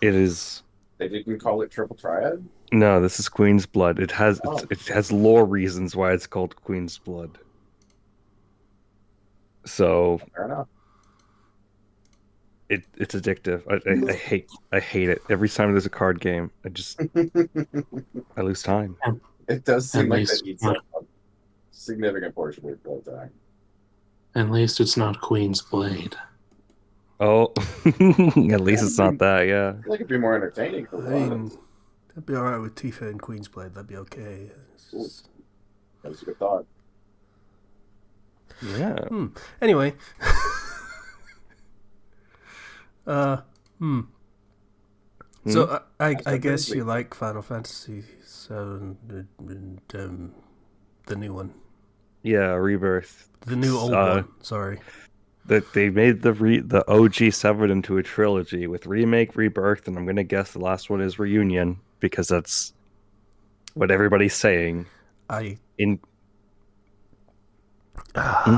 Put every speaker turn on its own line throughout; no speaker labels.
It is.
They didn't call it Triple Triad?
No, this is Queen's Blood.
Oh,
It has lore reasons why it's called Queen's Blood. So
fair enough.
it's addictive. I hate it. Every time there's a card game, I lose time.
At,
It does
at
seem like that
least,
eats
not,
a significant portion of your play time.
at least it's not Queen's Blade.
Oh, at
Yeah,
least it's not that, yeah.
I feel like it'd be more entertaining for
I
one.
mean, that'd be alright with Tifa and Queensblade. That'd be okay.
Ooh, that's a good thought.
Yeah.
Anyway. uh, hmm. So I guess you like Final Fantasy VII and the new one,
Yeah, Rebirth.
the new old one. Sorry.
That they made the OG 7 into a trilogy with remake, rebirth, and I'm gonna guess the last one is reunion because that's what everybody's saying.
I
In Hmm?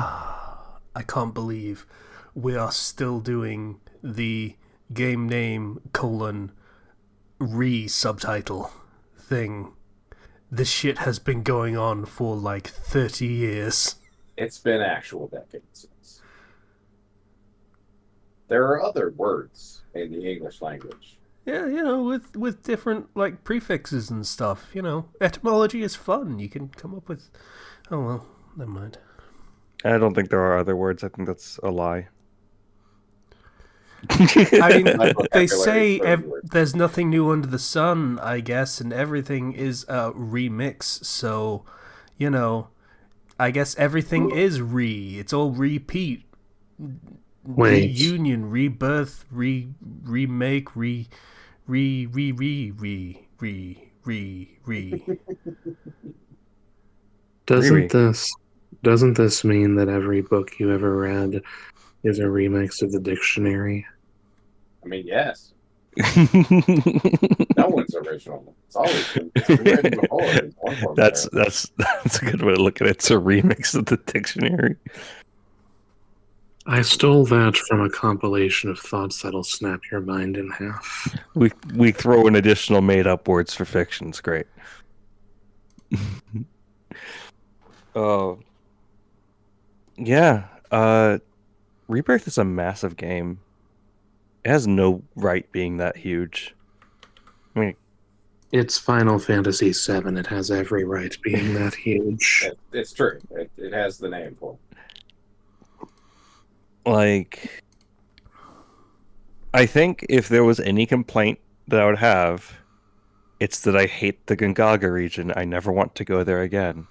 I can't believe we are still doing the game name colon re-subtitle thing. This shit has been going on for like 30 years.
It's been actual decades since. There are other words in the English language.
Yeah, with different like prefixes and stuff. Etymology is fun. You can come up with. Oh well, never mind.
I don't think there are other words. I think that's a lie.
I mean,
My
they
vocabulary
say
is very weird.
there's nothing new under the sun, I guess, and everything is a remix. So, I guess everything is It's all repeat,
Wait,
reunion, rebirth, remake, re, re, re, re, re, re, re, re.
doesn't
Riri.
this doesn't this mean that every book you ever read is a remix of the dictionary?
I mean, yes, no one's original. It's been written before in one form or another.
That's a good way to look at it. It's a remix of the dictionary.
I stole that from a compilation of thoughts that'll snap your mind in half.
We throw in additional made up words for fiction. It's great. Oh, yeah. Rebirth is a massive game. It has no right being that huge. I mean,
It's Final Fantasy VII. It has every right being that huge.
It's true. It has the name for it.
like, I think if there was any complaint that I would have, it's that I hate the Gongaga region. I never want to go there again.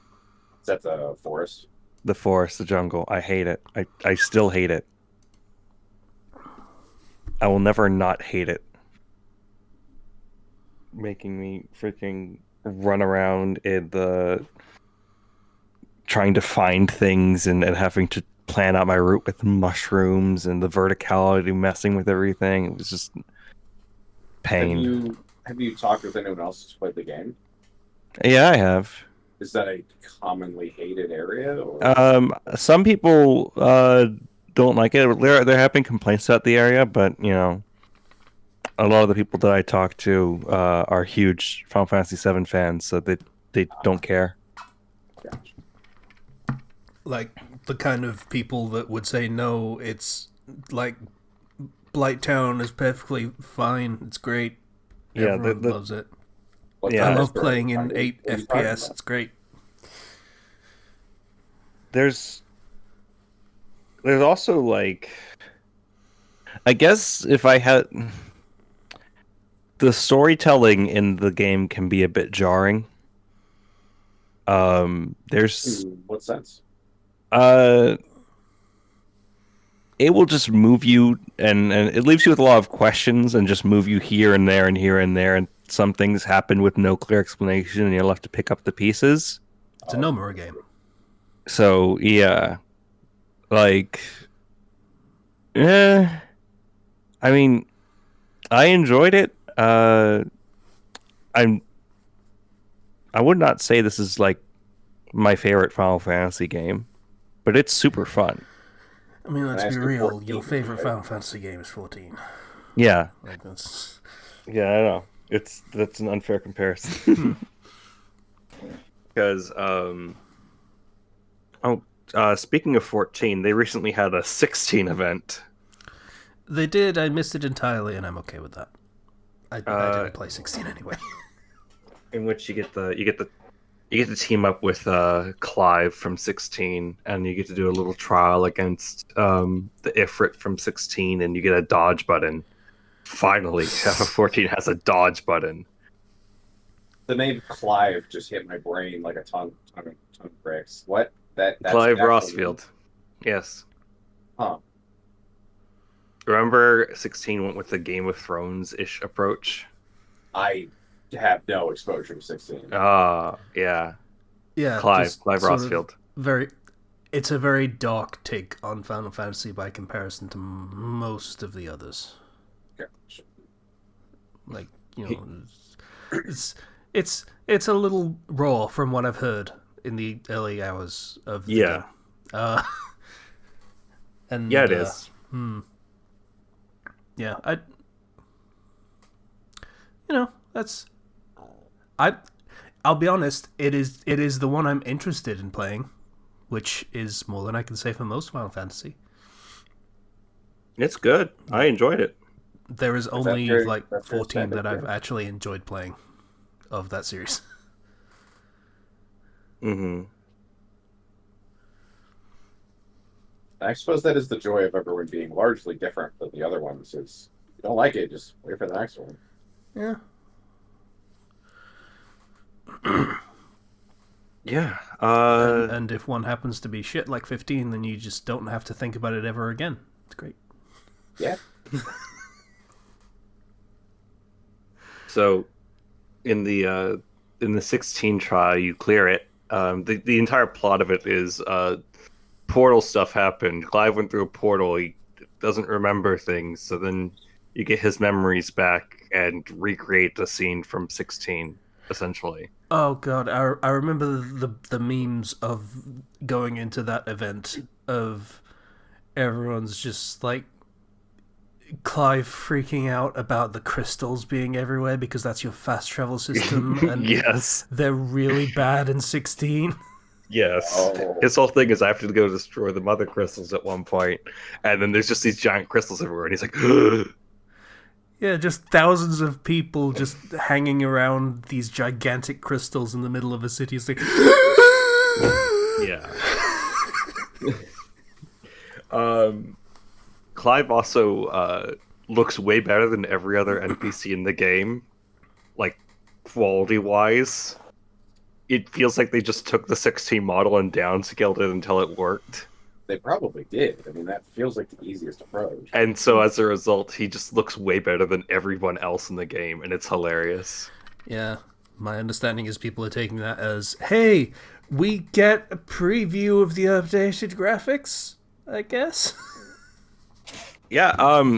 Is that the forest?
The forest, the jungle. I hate it. I still hate it. I will never not hate it. Making me freaking run around in the trying to find things and having to plan out my route with mushrooms and the verticality messing with everything. It was just
Have
pain.
you talked with anyone else who's played the game?
Yeah, I have.
Is that a commonly hated area, or
Some people don't like it. There have been complaints about the area, but a lot of the people that I talk to are huge Final Fantasy VII fans, so they don't care.
Gotcha.
Like the kind of people that would say no, it's like Blighttown is perfectly fine. It's great.
Yeah,
Everyone loves it.
What
Yeah.
I
kind
love
of
playing
story
in
are you
8
talking
FPS.
about?
It's great.
There's also like, I guess if I had the storytelling in the game can be a bit jarring. There's
In what sense?
uh it will just move you and it leaves you with a lot of questions and just move you here and there and here and there, and some things happen with no clear explanation and you'll have to pick up the pieces.
It's a Nomura game.
So yeah, like, eh, I mean, I enjoyed it. I'm I would not say this is like my favorite Final Fantasy game, but it's super fun.
I mean, let's
I
be
ask you
real.
14,
Your favorite
right?
Final Fantasy game is 14.
Yeah,
Like that's
Yeah, I know. That's an unfair comparison. Because speaking of 14, they recently had a 16 event.
They did. I missed it entirely, and I'm okay with that. I
Uh,
didn't play 16 anyway.
in which you get to team up with Clive from 16, and you get to do a little trial against the Ifrit from 16, and you get a dodge button. Finally, 14 has a dodge button.
The name Clive just hit my brain like a ton of bricks. What? That's
Clive
actually-
Rossfield. Yes.
Huh.
Remember 16 went with the Game of Thrones-ish approach?
I have no exposure to 16.
Yeah.
Yeah,
Clive
just sort of
Rossfield.
It's a very dark take on Final Fantasy by comparison to most of the others.
Gosh.
Like, you know, it's a little raw from what I've heard in the early hours of the
Yeah.
game. And
Yeah, it is.
Yeah, I'll be honest, it is the one I'm interested in playing, which is more than I can say for most Final Fantasy.
It's good. I enjoyed it.
There is only
your-
like
that's your
14 that
standard,
I've
yeah.
actually enjoyed playing of that series.
Mm-hmm.
I suppose that is the joy of everyone being largely different than the other ones. Is if you don't like it, just wait for the next one.
Yeah.
Yeah.
And if one happens to be shit like 15, then you just don't have to think about it ever again. It's great.
Yeah.
So, in the 16 try, you clear it. The entire plot of it is portal stuff happened. Clive went through a portal. He doesn't remember things, so then you get his memories back and recreate the scene from 16, essentially.
Oh god, I remember the memes of going into that event of everyone's just like Clive freaking out about the crystals being everywhere because that's your fast travel system and
Yes.
they're really bad in 16.
Yes.
Oh.
His whole thing is I have to go destroy the mother crystals at one point, and then there's just these giant crystals everywhere, and he's like,
Yeah, just thousands of people just hanging around these gigantic crystals in the middle of a city. It's like,
yeah. Clive also looks way better than every other NPC in the game, like quality-wise. It feels like they just took the 16 model and downscaled it until it worked.
They probably did. I mean, that feels like the easiest approach.
And so as a result, he just looks way better than everyone else in the game, and it's hilarious.
yeah, my understanding is people are taking that as, hey, we get a preview of the updated graphics, I guess.
Yeah,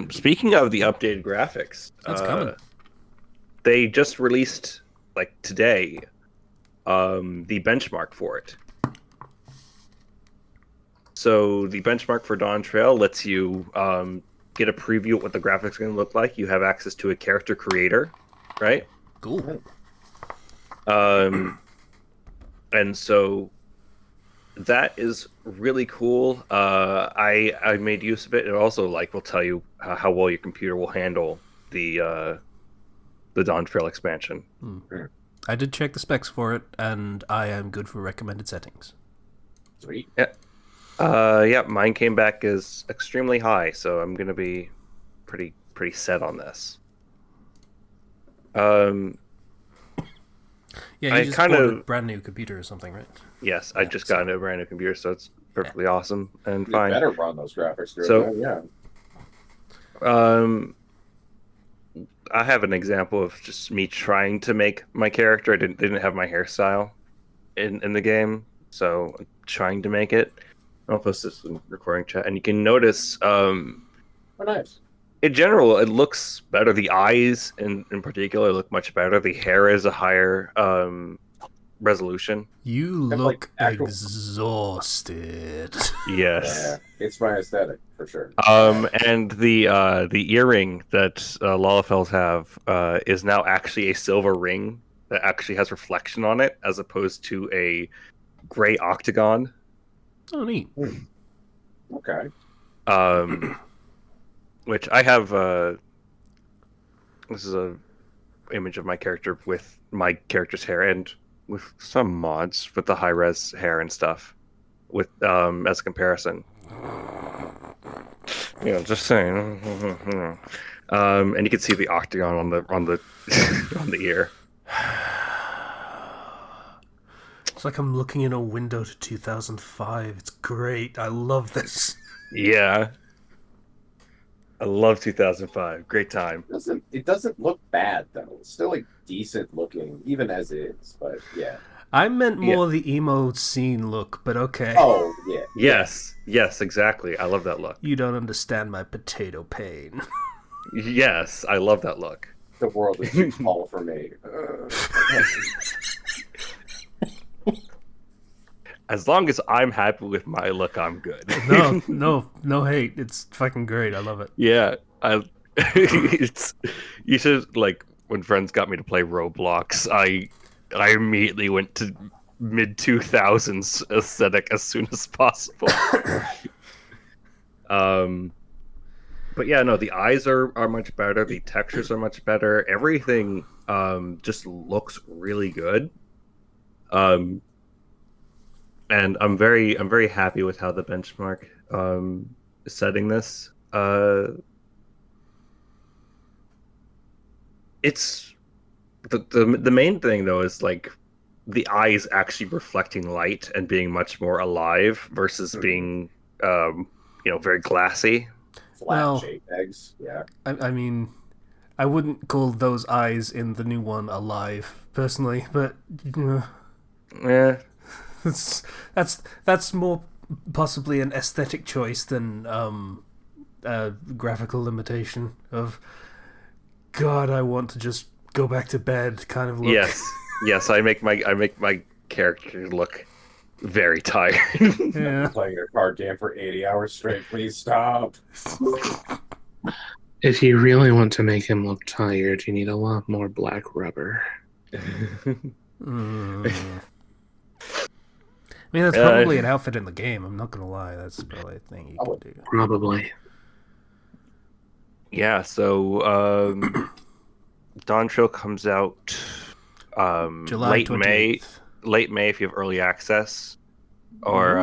speaking of the updated graphics,
That's coming.
they just released, like, today, the benchmark for it. So the benchmark for Dawn Trail lets you get a preview of what the graphics are going to look like. You have access to a character creator, right?
Cool.
And so that is really cool. I made use of it. It also will tell you how well your computer will handle the Dawn Trail expansion.
I did check the specs for it, and I am good for recommended settings.
Sweet.
Yeah, mine came back as extremely high, so I'm gonna be pretty set on this.
Yeah,
I
you just
kind
bought
of-
a brand new computer or something, right?
Yes, I just got a brand new computer, so it's perfectly awesome and
You
fine.
better run those graphics.
So-
yeah.
I have an example of just me trying to make my character. I didn't have my hairstyle in the game, so I'm trying to make it. I'll post this in recording chat, and you can notice
Oh, nice.
in general, it looks better. The eyes, in particular, look much better. The hair is a higher resolution.
You
Have,
look
like, actual-
exhausted.
Yes.
Yeah, it's my aesthetic. for sure.
And the earring that Lalafells have is now actually a silver ring that actually has reflection on it, as opposed to a gray octagon.
Oh, neat.
Okay.
Which I have. This is a image of my character with my character's hair and with some mods with the high res hair and stuff. With as a comparison. Just saying. And you can see the octagon on the on the ear.
It's like I'm looking in a window to 2005. It's great. I love this.
Yeah. I love 2005. Great time.
It doesn't look bad though. It's still like decent looking, even as is. But yeah.
I meant more the emo scene look, but okay.
Oh yeah.
Yes, exactly. I love that look.
You don't understand my potato pain.
Yes, I love that look.
The world is too small for me.
As long as I'm happy with my look, I'm good.
No hate. It's fucking great. I love it.
Yeah, you should, like, when friends got me to play Roblox, I immediately went to mid 2000s aesthetic as soon as possible. But yeah, no, the eyes are much better, the textures are much better, everything just looks really good. And I'm very happy with how the benchmark is setting this. It's the main thing though is like the eyes actually reflecting light and being much more alive versus being very glassy.
Flat JPEGs. Yeah.
I mean, I wouldn't call those eyes in the new one alive, personally, but
Yeah.
that's more possibly an aesthetic choice than a graphical limitation of God, I want to just go back to bed kind of look.
Yes, I make my character look very tired.
Yeah.
Playing your card game for 80 hours straight. Please stop.
If you really want to make him look tired, you need a lot more black rubber.
I mean, that's probably an outfit in the game. I'm not gonna lie. That's probably a thing you can do.
Probably.
Yeah. So Dawn Trail comes out
July
late
28th.
May. Late May if you have early access, or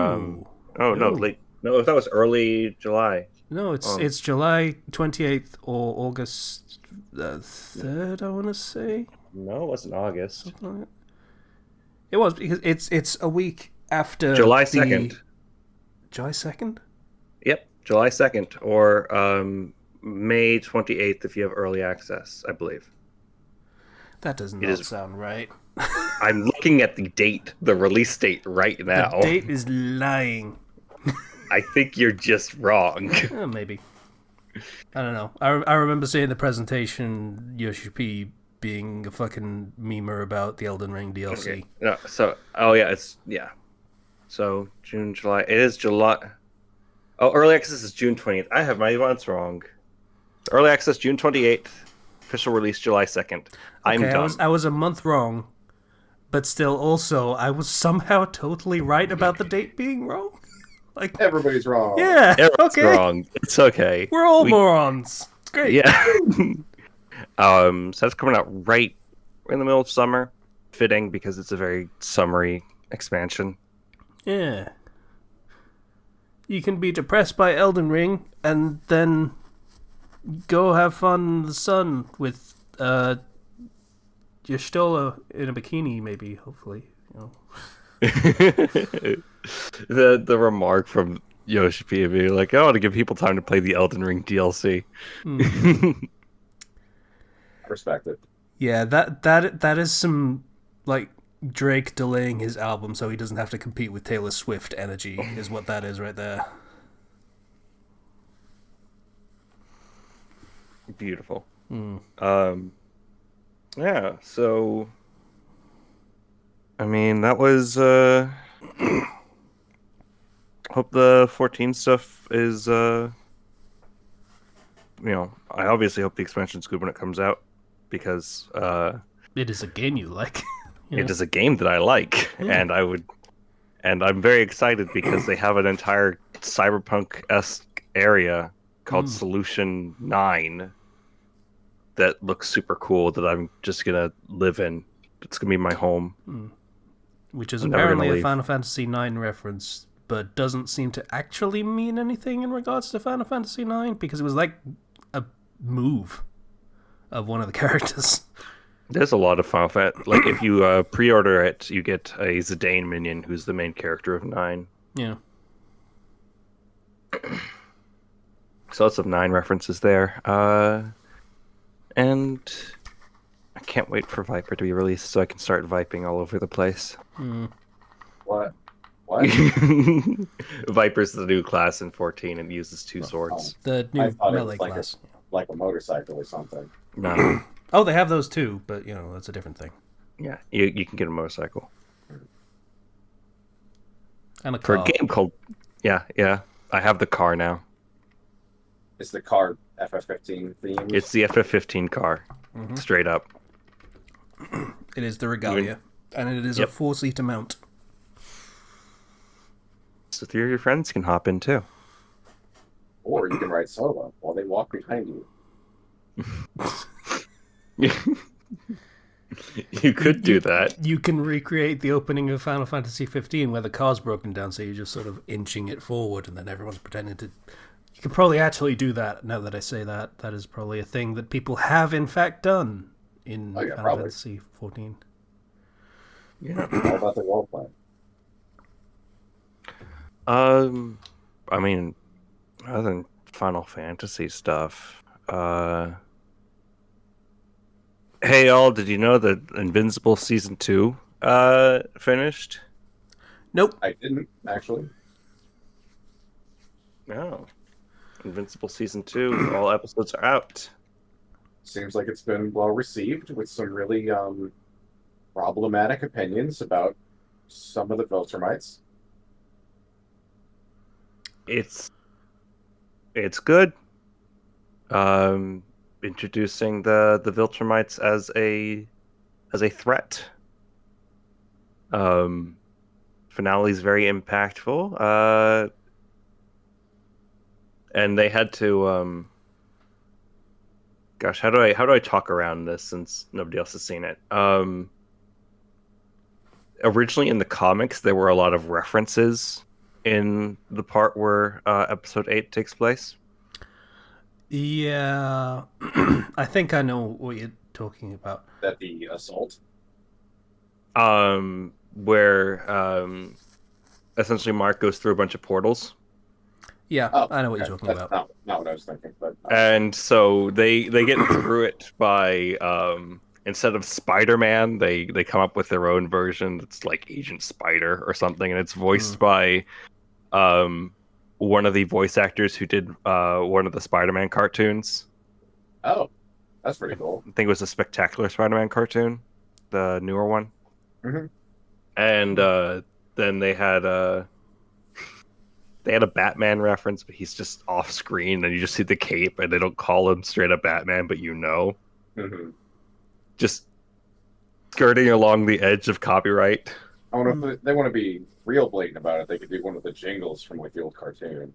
that was early July.
No, it's July 28th or August 3rd. I want to say.
No, it wasn't August.
It was because it's a week after
July 2nd.
July 2nd?
Yep, July 2nd or May 28th if you have early access, I believe.
That does not sound right.
I'm looking at the date, the release date right now.
The date is lying.
I think you're just wrong.
Maybe. I don't know. I remember seeing the presentation, Yoshi P being a fucking memer about the Elden Ring DLC.
Okay. No, so June, July. It is July. Oh, early access is June 20th. I have my months wrong. Early access June 28th. Official release July 2nd. I'm dumb.
I was a month wrong, but still, also, I was somehow totally right about the date being wrong. Like
everybody's wrong.
Yeah,
everyone's wrong. It's okay.
We're all morons. It's great.
Yeah. So that's coming out right in the middle of summer. Fitting because it's a very summery expansion.
Yeah. You can be depressed by Elden Ring and then go have fun in the sun with your Stola in a bikini, maybe, hopefully.
The remark from Yoshi P being like, I want to give people time to play the Elden Ring DLC.
I respect it.
Yeah, that is some like Drake delaying his album so he doesn't have to compete with Taylor Swift energy is what that is right there.
Beautiful. Yeah, so I mean that was hope the 14 stuff is I obviously hope the expansion's good when it comes out because
It is a game you like.
it is a game that I like,
Yeah.
and I'm very excited because they have an entire cyberpunk-esque area called Solution 9 that looks super cool that I'm just gonna live in. It's gonna be my home.
Which is
I'm never gonna
apparently a
leave.
Final Fantasy IX reference, but doesn't seem to actually mean anything in regards to Final Fantasy IX because it was like a move of one of the characters.
There's a lot of Final Fantasy. Like if you pre-order it, you get a Zidane minion, who's the main character of 9.
Yeah.
So lots of 9 references there. And I can't wait for Viper to be released so I can start viping all over the place.
What? What?
Viper's the new class in 14 and uses 2 swords.
The
I
new
thought it
melee
was
class.
like a motorcycle or something.
No.
Oh, they have those too, but that's a different thing.
Yeah, you can get a motorcycle.
And a
For
car.
a game called... Yeah. I have the car now.
Is the car FF15 themed?
It's the FF15 car. Straight up.
It is the Regalia. And it is a
Yep.
4-seater mount.
So 3 of your friends can hop in too.
Or you can ride solo while they walk behind you.
You could do that.
You can recreate the opening of Final Fantasy 15 where the car's broken down, so you're just sort of inching it forward, and then everyone's pretending to. You could probably actually do that. Now that I say that, that is probably a thing that people have in fact done in Final
probably.
Fantasy 14.
Yeah.
How about the roleplay?
I mean, other than Final Fantasy stuff, hey y'all, did you know that Invincible Season 2 finished?
Nope.
I didn't, actually.
No. Invincible Season 2, all episodes are out.
Seems like it's been well received with some really problematic opinions about some of the Viltrumites.
It's good. Introducing the Viltrumites as a threat. Finale's very impactful. And they had to gosh, how do I talk around this since nobody else has seen it? Originally in the comics there were a lot of references in the part where episode 8 takes place.
Yeah. I think I know what you're talking about.
That the assault.
Where essentially Mark goes through a bunch of portals.
Yeah,
Oh,
I know what you're
okay.
talking
That's
about.
not what I was thinking, but
And so they get through it by instead of Spider-Man, they come up with their own version that's like Agent Spider or something, and it's voiced by one of the voice actors who did one of the Spider-Man cartoons.
oh, that's pretty cool.
I think it was a Spectacular Spider-Man cartoon, the newer one.
Mm-hmm.
And then they had a Batman reference, but he's just off screen, and you just see the cape, and they don't call him straight up Batman, but
Mm-hmm.
just skirting along the edge of copyright.
I wonder if they want to be real blatant about it. They could do one of the jingles from like the old cartoon.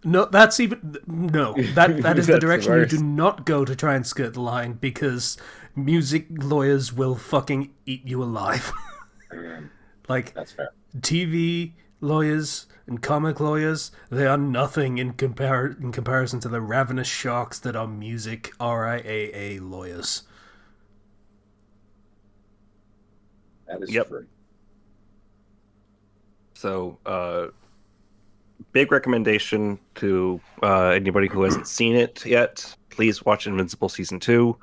No, that's even no. That is the
That's
direction
worse.
you do not go to try and skirt the line because music lawyers will fucking eat you alive. Like
That's fair.
TV lawyers and comic lawyers, they are nothing in comparison to the ravenous sharks that are music RIAA lawyers.
That is
Yep.
true.
So, big recommendation to anybody who hasn't seen it yet. Please watch Invincible Season 2.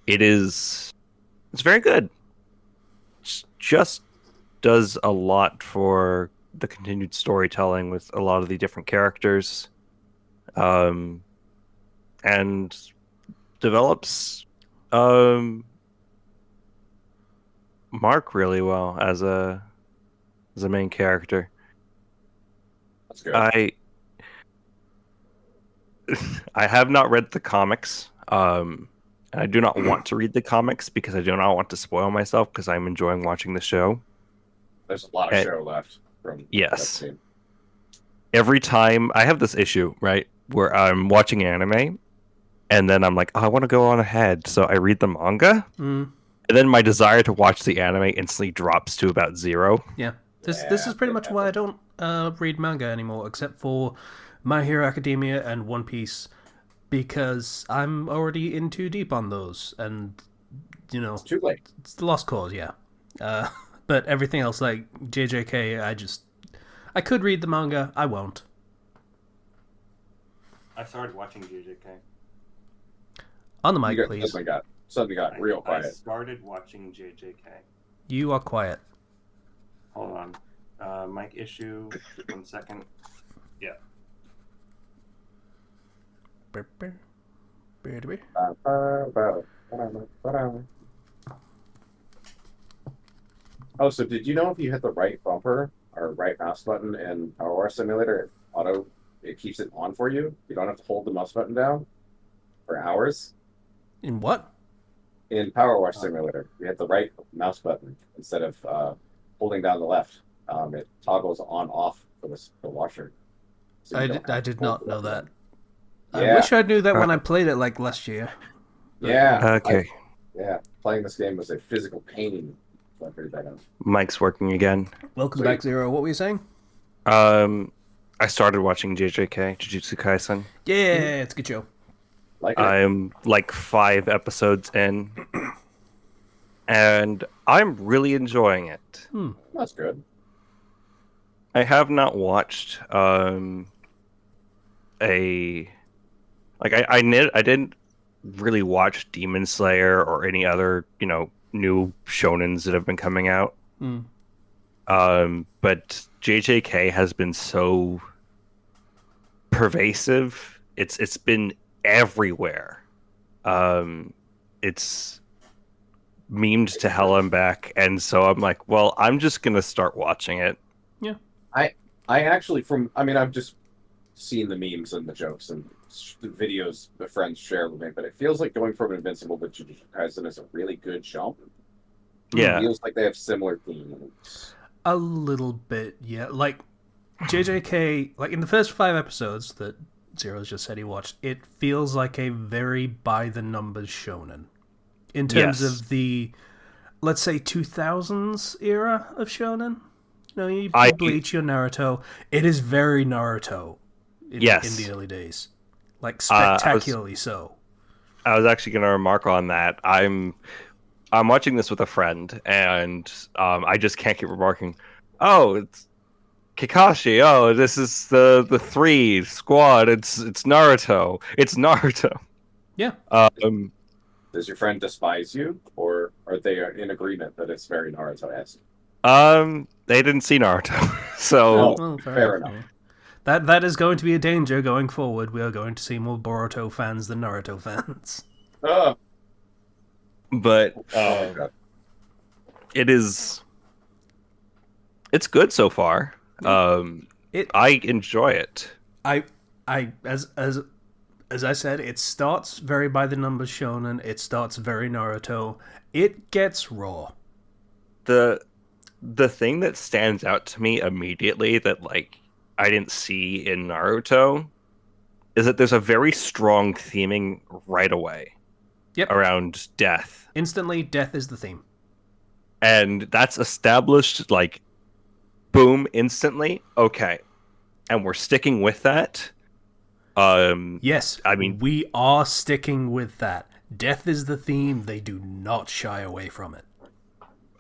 It's very good. Just does a lot for the continued storytelling with a lot of the different characters. And develops Mark really well as a main character.
That's good.
I have not read the comics. And I do not want to read the comics because I do not want to spoil myself because I'm enjoying watching the show.
There's a lot of
Eh,
show left from that
yes.
team.
Every time I have this issue, right, where I'm watching anime and then I'm like, oh, I want to go on ahead. So I read the manga.
Mm,
And then my desire to watch the anime instantly drops to about 0.
yeah. This
Yeah,
is pretty
it
much why I
happens.
don't read manga anymore, except for My Hero Academia and One Piece, because I'm already in too deep on those, and you know,
It's too late.
it's the lost cause, yeah. Uh, but everything else, like JJK, I could read the manga, I won't.
I started watching JJK.
On the
You
mic,
got,
please.
suddenly got real
I
quiet.
started watching JJK.
You are quiet.
Hold on. Mic issue. 1 second. Yeah.
Oh, so did you know if you hit the right bumper or right mouse button in Power Wash Simulator, it keeps it on for you? You don't have to hold the mouse button down for hours.
In what?
In Power Wash Simulator, you hit the right mouse button instead of holding down the left. It toggles on off for the washer. So you don't
I
have to
did
hold
not
the
know
button
that.
down.
I
Yeah,
wish I knew that when I played it like last year.
yeah,
Okay.
yeah. Playing this game was a physical pain. So I figured that out.
Mic's working again.
Welcome
Sweet.
back, Zero. What were you saying?
I started watching JJK, Jujutsu Kaisen.
Yeah, it's a good show.
Like it.
I'm like 5 episodes in, and I'm really enjoying it.
That's good.
I have not watched a like I didn't really watch Demon Slayer or any other new shonens that have been coming out.
Hmm.
But JJK has been so pervasive. It's been everywhere. It's memed to hell and back, and so I'm like, well, I'm just gonna start watching it.
I actually, I've just seen the memes and the jokes and the videos the friends share with me, but it feels like going from Invincible to Jujutsu Kaisen is a really good jump.
Yeah.
It feels like they have similar themes.
A little bit, yeah. Like JJK, like in the first 5 episodes that Zero's just said he watched, it feels like a very by the numbers shonen in terms
Yes.
of the, let's say, 2000s era of shonen. You know, you
I-
Bleach, your Naruto. It is very Naruto in
Yes.
the early days, like
I was-
spectacularly so.
I was actually gonna remark on that. I'm watching this with a friend, and I just can't keep remarking. Oh, it's Kakashi. Oh, this is the 3 squad. It's Naruto. It's Naruto.
Yeah.
Does your friend despise you, or are they in agreement that it's very Naruto-esque?
They didn't see Naruto, so
No.
Well,
Fair enough.
yeah. That is going to be a danger going forward. We are going to see more Boruto fans than Naruto fans.
Oh,
but
God.
it's good so far.
It
I enjoy it.
as I said, it starts very by the numbers shonen. It starts very Naruto. It gets raw.
The thing that stands out to me immediately that like I didn't see in Naruto is that there's a very strong theming right away.
Yep.
Around death.
Instantly, death is the theme.
And that's established like boom instantly. Okay. And we're sticking with that.
Yes,
I mean,
we are sticking with that. Death is the theme. They do not shy away from it.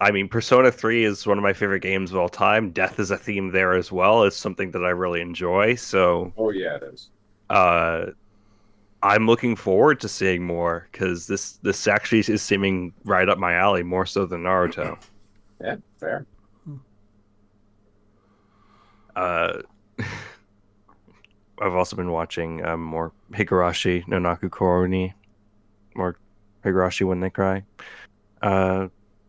I mean, Persona 3 is one of my favorite games of all time. Death is a theme there as well. It's something that I really enjoy. So,
Oh, yeah, it is.
I'm looking forward to seeing more because this actually is seeming right up my alley more so than Naruto.
Yeah, fair.
I've also been watching more Higurashi no Naku Koroni, more Higurashi When They Cry.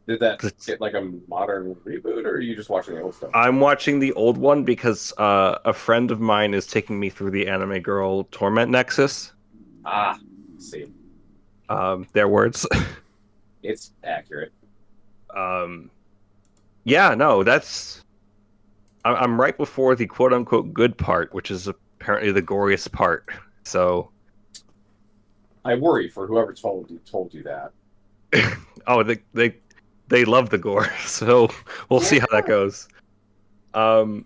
Did that get like a modern reboot, or are you just watching the old stuff?
I'm watching the old one because a friend of mine is taking me through the Anime Girl Torment Nexus.
Ah, see,
Their words.
it's accurate.
Yeah, no, I'm right before the quote unquote good part, which is apparently the goriest part. So,
I worry for whoever told you that.
oh, they love the gore, so we'll see how that goes. Um,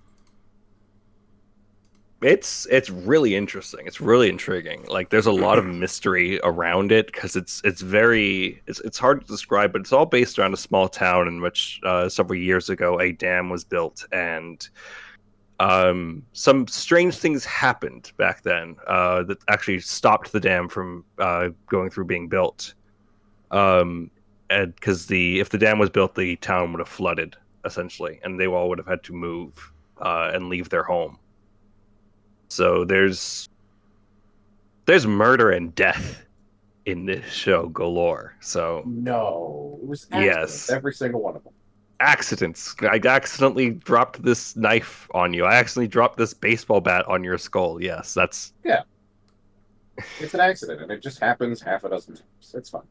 it's really interesting. It's really intriguing. Like there's a lot of mystery around it because it's hard to describe, but it's all based around a small town in which several years ago a dam was built, and some strange things happened back then that actually stopped the dam from going through being built. And because if the dam was built, the town would have flooded essentially, and they all would have had to move and leave their home. So there's murder and death in this show galore. So
No, it was accidents,
yes,
every single one of them.
accidents. I accidentally dropped this knife on you. I accidentally dropped this baseball bat on your skull. Yes, that's
It's an accident, and it just happens half a dozen times. It's fun.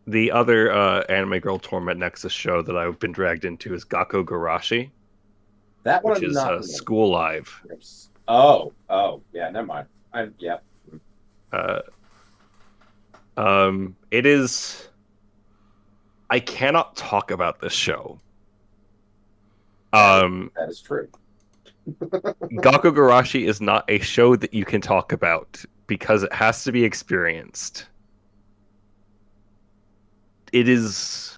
the other Anime Girl Torment Nexus show that I've been dragged into is Gakko Garashi,
That one
which
I'm
is
not.
School Live.
Oh, yeah, never mind. Yeah.
Uh, it is. I cannot talk about this show.
That is true.
Gakko Garashi is not a show that you can talk about because it has to be experienced. It is,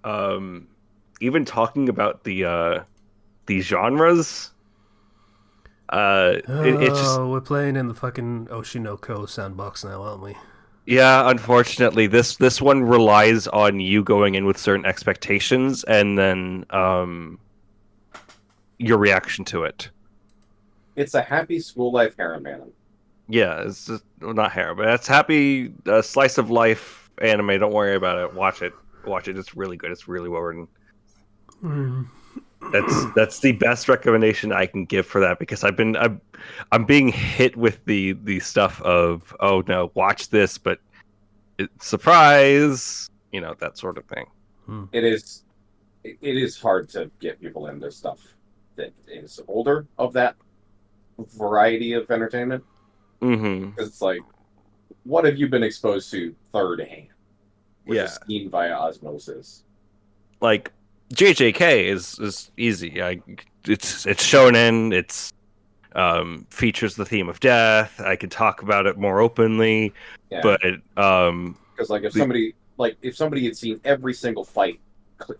even talking about the genres. It's just
we're playing in the fucking Oshinoko sandbox now, aren't we?
yeah. Unfortunately, this one relies on you going in with certain expectations and then your reaction to it.
It's a happy school life harem anime.
Yeah, it's just, well, not hair, but it's happy slice of life anime. Don't worry about it. Watch it. Watch it. It's really good. It's really well written. That's the best recommendation I can give for that because I'm being hit with the stuff of oh no, watch this, but surprise, that sort of thing.
It is hard to get people into stuff that is older of that variety of entertainment.
Mm-hmm.
Because it's like, what have you been exposed to third hand? Which is seen via osmosis.
Like JJK is easy. It's shonen. It's features the theme of death. I can talk about it more openly. Yeah. But
because like if somebody had seen every single fight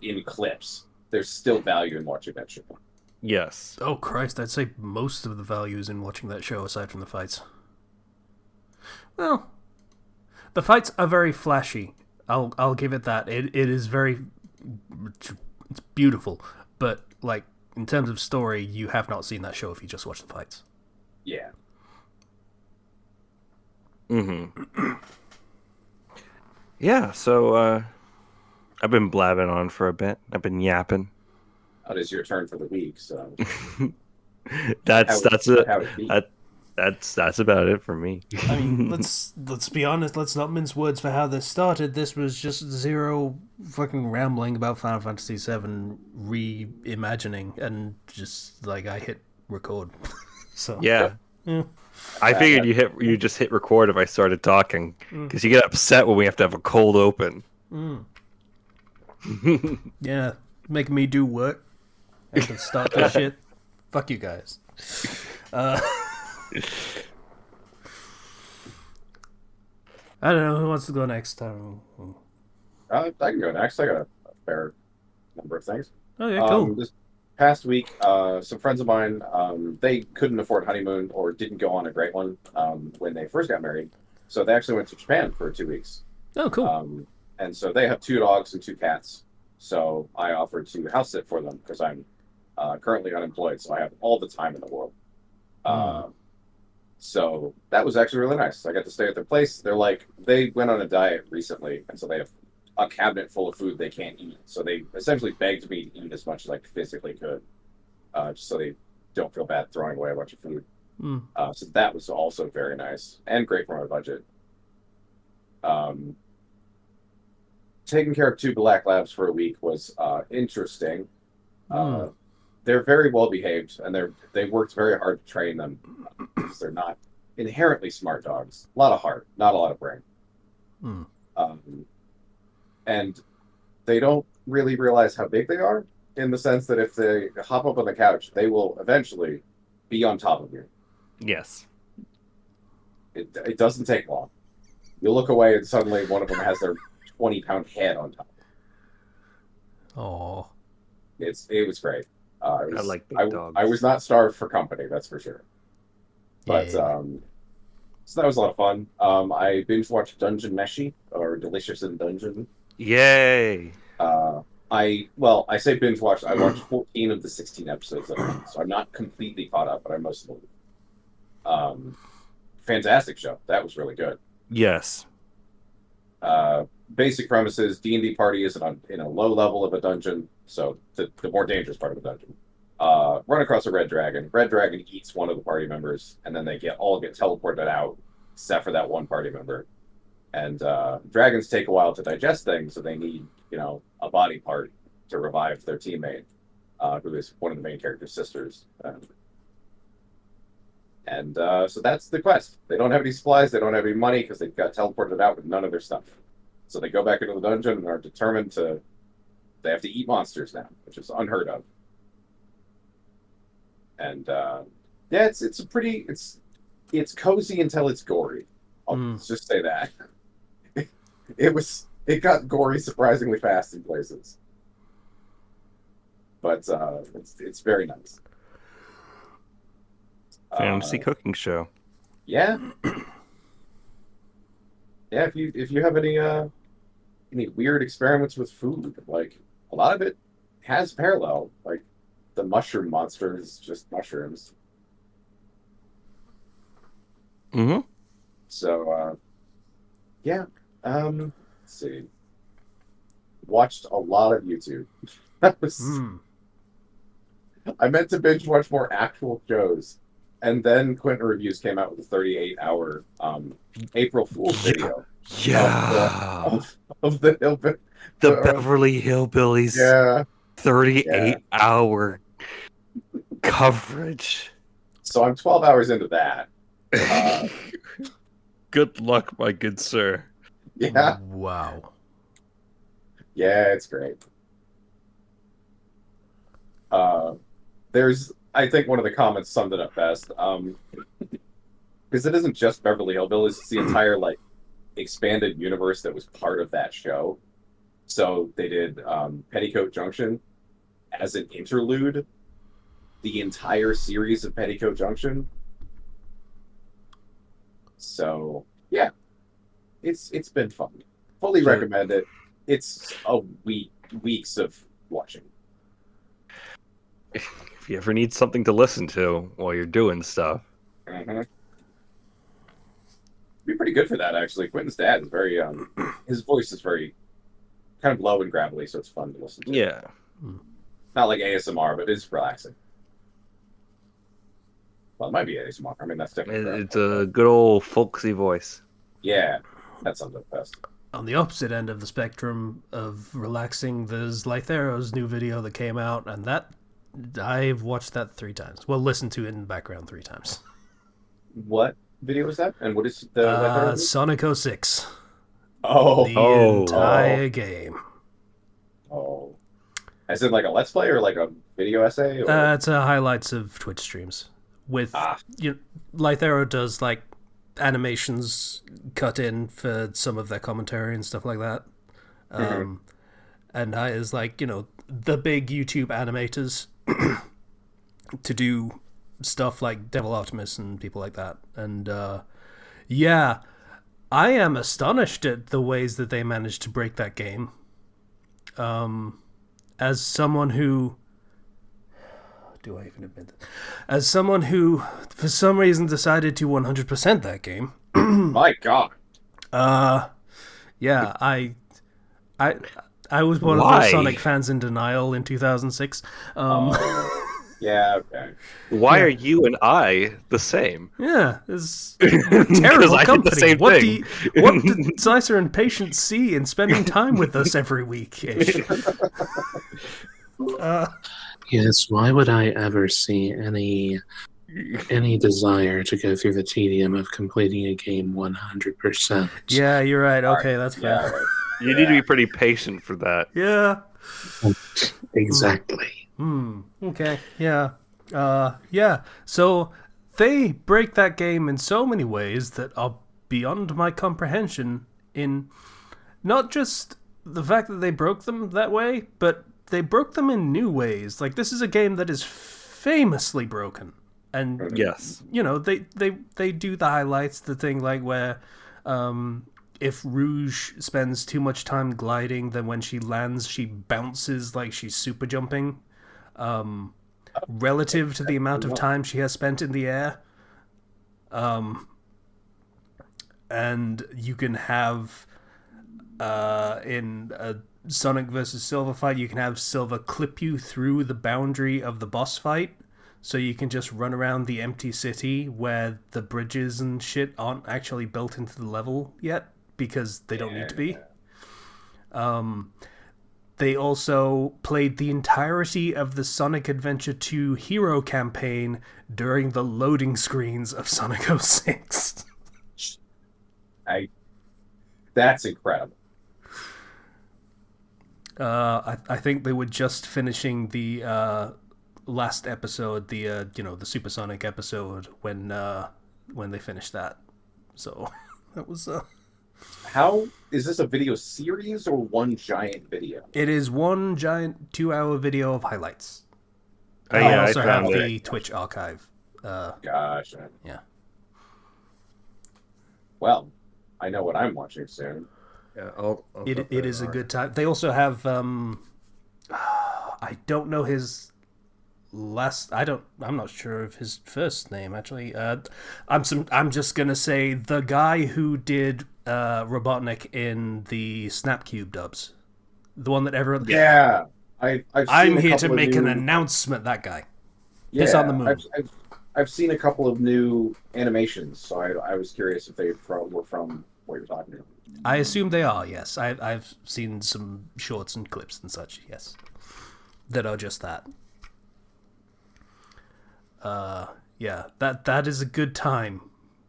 in clips, there's still value in watching that show.
Yes.
Oh Christ! I'd say most of the value is in watching that show, aside from the fights. Well, the fights are very flashy. I'll give it that. It is very, it's beautiful, but like in terms of story, you have not seen that show if you just watch the fights.
Yeah.
Mm-hmm. Yeah. So I've been blabbing on for a bit. I've been yapping.
It is your turn for the week, so
that's about it for me.
I mean, let's be honest. Let's not mince words for how this started. This was just zero fucking rambling about Final Fantasy VII reimagining, and just like I hit record. So
yeah. I figured you just hit record if I started talking because you get upset when we have to have a cold open.
Yeah, making me do work. I can start that shit. Fuck you guys. I don't know who wants to go next.
I can go next. I got a fair number of things.
Okay, cool.
This past week, some friends of mine, they couldn't afford honeymoon or didn't go on a great one when they first got married, so they actually went to Japan for 2 weeks.
Oh, cool.
And so they have 2 dogs and 2 cats. So I offered to house sit for them because I'm currently unemployed, so I have all the time in the world. So that was actually really nice. I got to stay at their place. They went on a diet recently, and so they have a cabinet full of food they can't eat. So they essentially begged me to eat as much as I physically could, just so they don't feel bad throwing away a bunch of food.
Mm.
So that was also very nice and great for my budget. Taking care of 2 black labs for a week was interesting. They're very well behaved, and they worked very hard to train them because they're not inherently smart dogs. A lot of heart, not a lot of brain. And they don't really realize how big they are, in the sense that if they hop up on the couch, they will eventually be on top of you.
Yes.
It doesn't take long. You look away, and suddenly one of them has their 20-pound head on top.
Oh,
It was great.
I like big dogs.
I was not starved for company, that's for sure. But
yeah.
so that was a lot of fun. I binge watched Dungeon Meshi, or Delicious in Dungeon.
Yay!
I say binge watched. I watched 14 of the 16 episodes of it, so I'm not completely caught up, but I'm mostly. Fantastic show. That was really good.
Yes.
Basic premises: D&D party is in a low level of a dungeon, so the more dangerous part of the dungeon. Run across a red dragon. Red dragon eats one of the party members, and then they all get teleported out, except for that one party member. And dragons take a while to digest things, so they need, a body part to revive their teammate, who is one of the main character's sisters. So that's the quest. They don't have any supplies, they don't have any money, because they got teleported out with none of their stuff. So they go back into the dungeon and are determined they have to eat monsters now, which is unheard of. And it's cozy until it's gory. I'll just say that. It got gory surprisingly fast in places. But it's very nice.
Fantasy cooking show.
Yeah. Yeah, if you have any weird experiments with food, like a lot of it has parallel. Like the mushroom monster is just mushrooms.
Mm-hmm.
So yeah. Let's see. Watched a lot of YouTube. That was I meant to binge watch more actual shows. And then Quentin Reviews came out with a 38-hour April Fool's video.
Yeah.
Of the Hillbilly.
The Beverly Hillbillies.
Yeah.
38-hour coverage.
So I'm 12 hours into that.
Good luck, my good sir.
Yeah.
Wow.
Yeah, it's great. I think one of the comments summed it up best. Because it isn't just Beverly Hillbillies, it's the entire expanded universe that was part of that show. So they did Petticoat Junction as an interlude, the entire series of Petticoat Junction. So yeah, it's been fun. Fully recommend it. It's weeks of watching.
If you ever need something to listen to while you're doing stuff.
Mm-hmm. Be pretty good for that, actually. Quentin's dad is very his voice is very kind of low and gravelly, so it's fun to listen to.
Yeah.
Not like ASMR, but it's relaxing. Well, it might be ASMR. I mean, that's definitely
It's a good old folksy voice.
Yeah, that sounds like best.
On the opposite end of the spectrum of relaxing, there's Lythero's new video that came out, and that I've watched that 3 times. Well, listened to it in the background 3 times.
What video was that? And what is
the Sonic 06.
Oh,
the entire game.
Oh, as in like a let's play or like a video essay? Or...
It's highlights of Twitch streams with Lythero does like animations cut in for some of their commentary and stuff like that. And I is like the big YouTube animators to do stuff like Devil Optimus and people like that. And yeah, I am astonished at the ways that they managed to break that game. As someone who... Do I even admit that? As someone who, for some reason, decided to 100% that game.
My God.
Yeah, I I was one of
Why?
those Sonic fans in denial in 2006.
Yeah, okay.
Why
Yeah.
are you and I the same?
Yeah, we're
Because
terrible
I did the
company.
same
What
thing.
what did Slicer and Patience see in spending time with us every week ish?
Yes, why would I ever see any desire to go through the tedium of completing a game 100%?
Yeah, you're right.
All
Okay,
right.
that's
Yeah,
fair.
all right.
You need to be pretty patient for that.
Yeah.
Exactly.
Okay. Yeah. Yeah. So they break that game in so many ways that are beyond my comprehension. In not just the fact that they broke them that way, but they broke them in new ways. Like this is a game that is famously broken, and
Yes.
you know they do the highlights, the thing like where if Rouge spends too much time gliding, then when she lands she bounces like she's super jumping relative to the amount of time she has spent in the air. And you can have in a Sonic versus Silver fight, you can have Silver clip you through the boundary of the boss fight, so you can just run around the empty city where the bridges and shit aren't actually built into the level yet because they don't need to be. They also played the entirety of the Sonic Adventure 2 hero campaign during the loading screens of Sonic 06.
That's incredible.
I think they were just finishing the last episode, the the Supersonic episode when they finished that. So that was
How is this a video series or one giant video?
It is one giant 2-hour video of highlights.
Oh,
I
yeah, I
also have
found
the
it.
Twitch archive.
Gosh.
Yeah.
Well, I know what I'm watching soon.
Yeah,
It is a good time. They also have I don't know his last. I'm not sure of his first name actually. I'm just gonna say the guy who did Robotnik in the Snapcube dubs, the one that everyone.
Yeah, I've seen
I'm
a
here to
couple of
make an
new-
announcement. That guy.
Yeah,
Piss on the moon.
I've seen a couple of new animations, so I was curious if they were from what you're talking about.
I assume they are. Yes, I've seen some shorts and clips and such. Yes, that are just that. Yeah, that is a good time.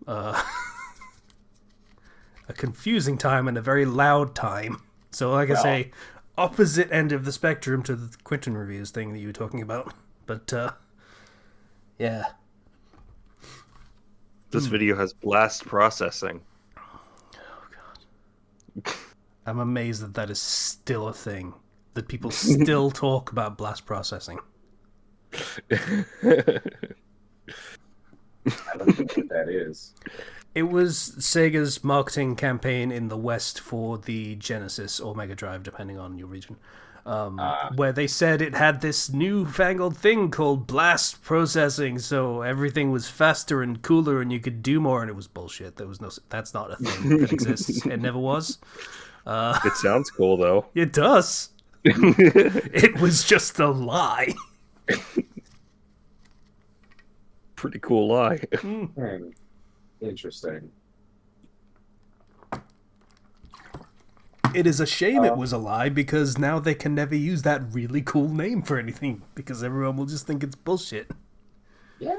A confusing time and a very loud time. So, like I say, opposite end of the spectrum to the Quentin reviews thing that you were talking about. But yeah,
This video has blast processing.
I'm amazed that that is still a thing. That people still talk about blast processing.
I don't know what that is.
It was Sega's marketing campaign in the West for the Genesis or Mega Drive, depending on your region, where they said it had this newfangled thing called blast processing, so everything was faster and cooler and you could do more, and it was bullshit. That's not a thing that exists. It never was.
It sounds cool though.
It does. It was just a lie.
Pretty cool lie.
Interesting.
It is a shame it was a lie, because now they can never use that really cool name for anything, because everyone will just think it's bullshit.
Yeah.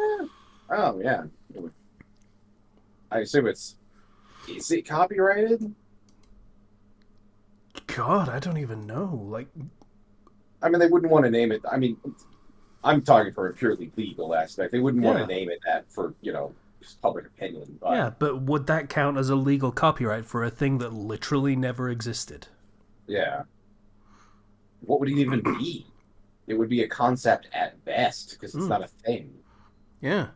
Oh, yeah. I assume is it copyrighted?
God, I don't even know. Like,
I mean, they wouldn't want to name it. I mean, I'm talking for a purely legal aspect. They wouldn't want to name it that for, just public opinion. But,
yeah, but would that count as a legal copyright for a thing that literally never existed?
Yeah. What would it even be? It would be a concept at best, because it's not a thing.
Yeah.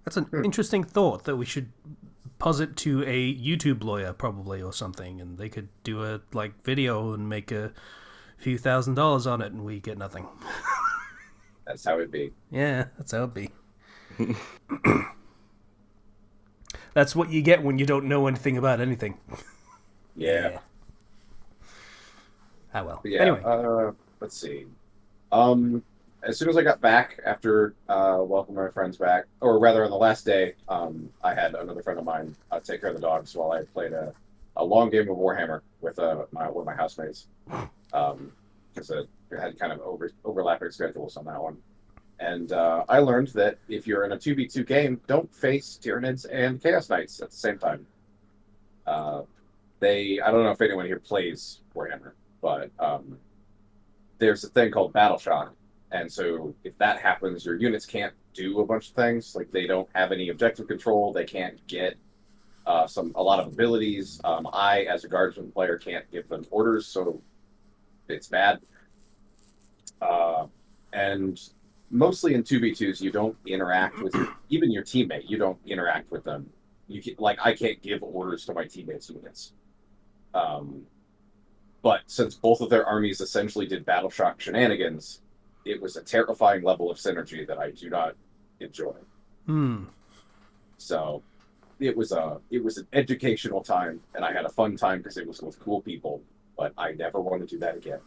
That's an interesting thought that we should posit to a YouTube lawyer, probably, or something, and they could do a video and make a few $1,000s on it, and we get nothing.
That's how it'd be.
Yeah, that's how it'd be. That's what you get when you don't know anything about anything.
Yeah.
Ah, well.
But yeah.
Anyway.
Let's see. As soon as I got back after welcoming my friends back, or rather on the last day, I had another friend of mine take care of the dogs while I played a long game of Warhammer with one of my housemates. Because it had kind of overlapping schedules on that one. And I learned that if you're in a 2v2 game, don't face Tyranids and Chaos Knights at the same time. I don't know if anyone here plays Warhammer, but there's a thing called Battle Shock. And so if that happens, your units can't do a bunch of things. Like they don't have any objective control. They can't get a lot of abilities. I, as a guardsman player, can't give them orders, so it's bad. And mostly in 2v2s, you don't interact with even your teammate. You don't interact with them. I can't give orders to my teammates' units. But since both of their armies essentially did Battle Shock shenanigans, it was a terrifying level of synergy that I do not enjoy. So it was an educational time, and I had a fun time because it was with cool people. But I never want to do that again.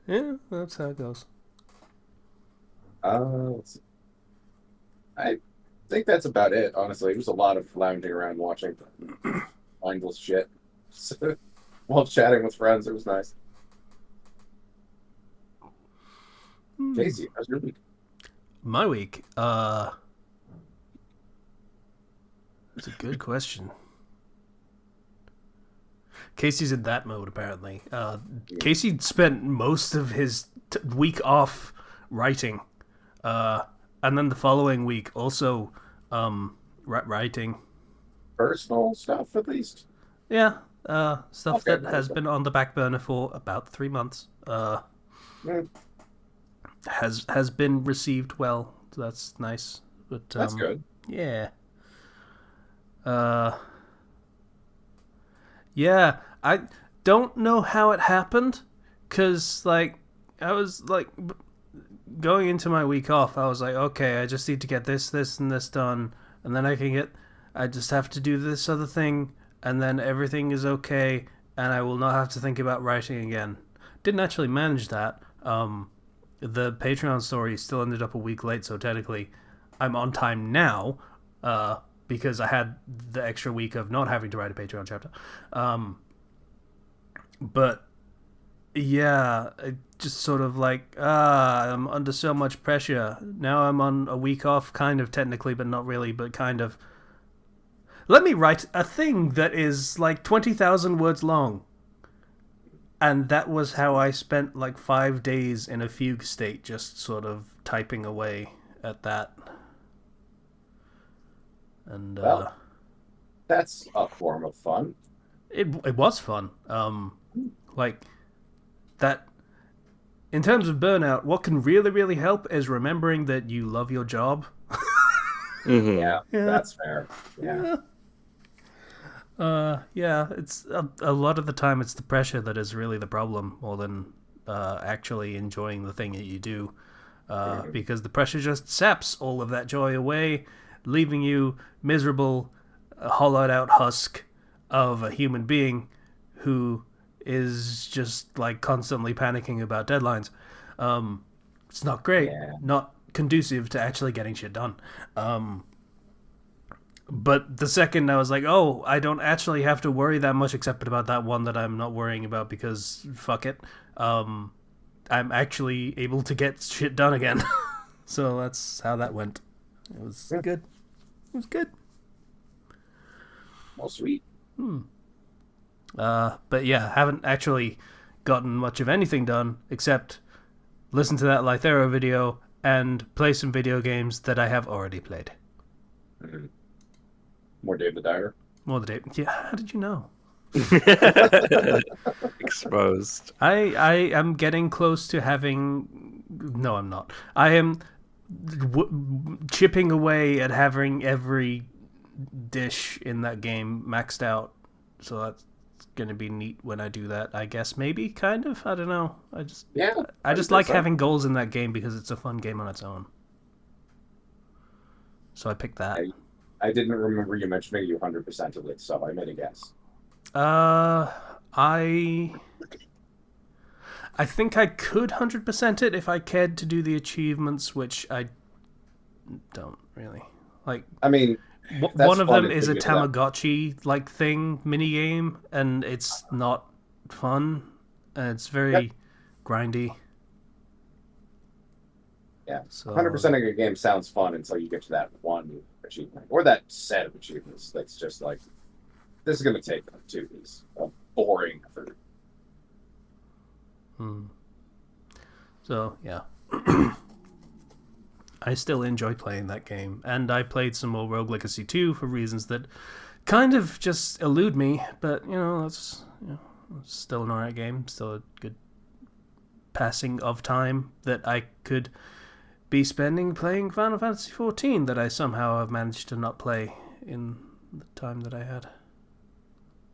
Yeah, that's how it goes.
Let's see. I think that's about it. Honestly, it was a lot of lounging around watching mindless shit while chatting with friends. It was nice. Casey, how's your week?
My week, that's a good question. Casey's in that mode apparently. Casey spent most of his week off writing, and then the following week also writing
Personal stuff, at least.
Yeah, stuff
Okay,
that has been on the back burner for about 3 months.
Yeah.
Has been received well. So that's nice. But
That's good.
Yeah. Yeah, I don't know how it happened, cause like I was like going into my week off. I was like, okay, I just need to get this, and this done, and then I just have to do this other thing, and then everything is okay, and I will not have to think about writing again. Didn't actually manage that. The Patreon story still ended up a week late, so technically I'm on time now, because I had the extra week of not having to write a Patreon chapter. But yeah, it just sort of like, I'm under so much pressure. Now I'm on a week off, kind of technically, but not really, but kind of. Let me write a thing that is like 20,000 words long. And that was how I spent like 5 days in a fugue state, just sort of typing away at that. And
Well, that's a form of fun.
it was fun. Like that. In terms of burnout, what can really, really help is remembering that you love your job.
Mm-hmm.
Yeah, that's fair. Yeah.
Yeah, it's a lot of the time it's the pressure that is really the problem more than actually enjoying the thing that you do, because the pressure just saps all of that joy away, leaving you miserable, hollowed out husk of a human being who is just like constantly panicking about deadlines. It's not great, not conducive to actually getting shit done. But the second I was like, oh, I don't actually have to worry that much except about that one that I'm not worrying about because fuck it. I'm actually able to get shit done again. So that's how that went. It was good. It was good.
Well, sweet.
But yeah, haven't actually gotten much of anything done except listen to that Lythera video and play some video games that I have already played.
Mm-hmm. More Dave the Dyer.
More the day. Yeah, how did you know?
Exposed.
I am getting close to having. No, I'm not. I am chipping away at having every dish in that game maxed out. So that's gonna be neat when I do that. I guess maybe kind of. I don't know. I just like having goals in that game because it's a fun game on its own. So I picked that.
I didn't remember you mentioning you 100%ed it, so I made a guess.
I think I could 100% it if I cared to do the achievements, which I don't really like.
I mean, that's
One of
fun
them is
until
a
you get to that.
Tamagotchi like thing mini game, and it's not fun. And it's very grindy.
Yeah,
So
100%ing a game sounds fun until you get to that one achievement or that set of achievements. That's just like this is going to take 2 weeks of boring effort.
So yeah. I still enjoy playing that game, and I played some more Rogue Legacy 2 for reasons that kind of just elude me, but it's still an alright game, still a good passing of time that I could be spending playing Final Fantasy XIV that I somehow have managed to not play in the time that I had.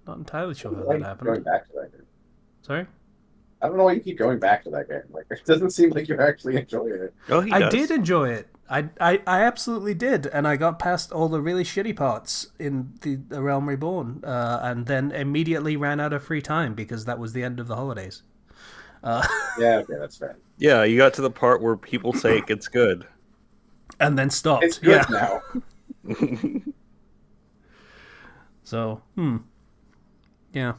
Not entirely sure how that happened.
Going back to that game.
Sorry?
I don't know why you keep going back to that game. Like it doesn't seem like you're actually enjoying it.
Oh, he
I
does.
did enjoy it. I absolutely did, and I got past all the really shitty parts in the Realm Reborn, and then immediately ran out of free time because that was the end of the holidays.
Yeah, okay, that's fair.
Yeah, you got to the part where people say it gets good.
And then stopped.
It's good
Yeah.
now.
So, yeah.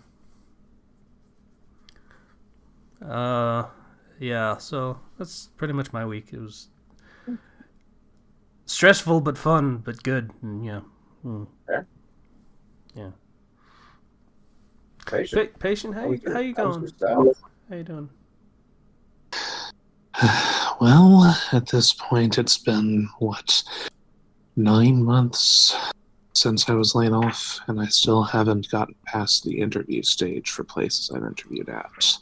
Yeah, so that's pretty much my week. It was stressful but fun but good. And yeah.
Fair.
Yeah.
Patient.
Patient, how you going? How you doing?
Well, at this point, it's been, 9 months since I was laid off, and I still haven't gotten past the interview stage for places I've interviewed at.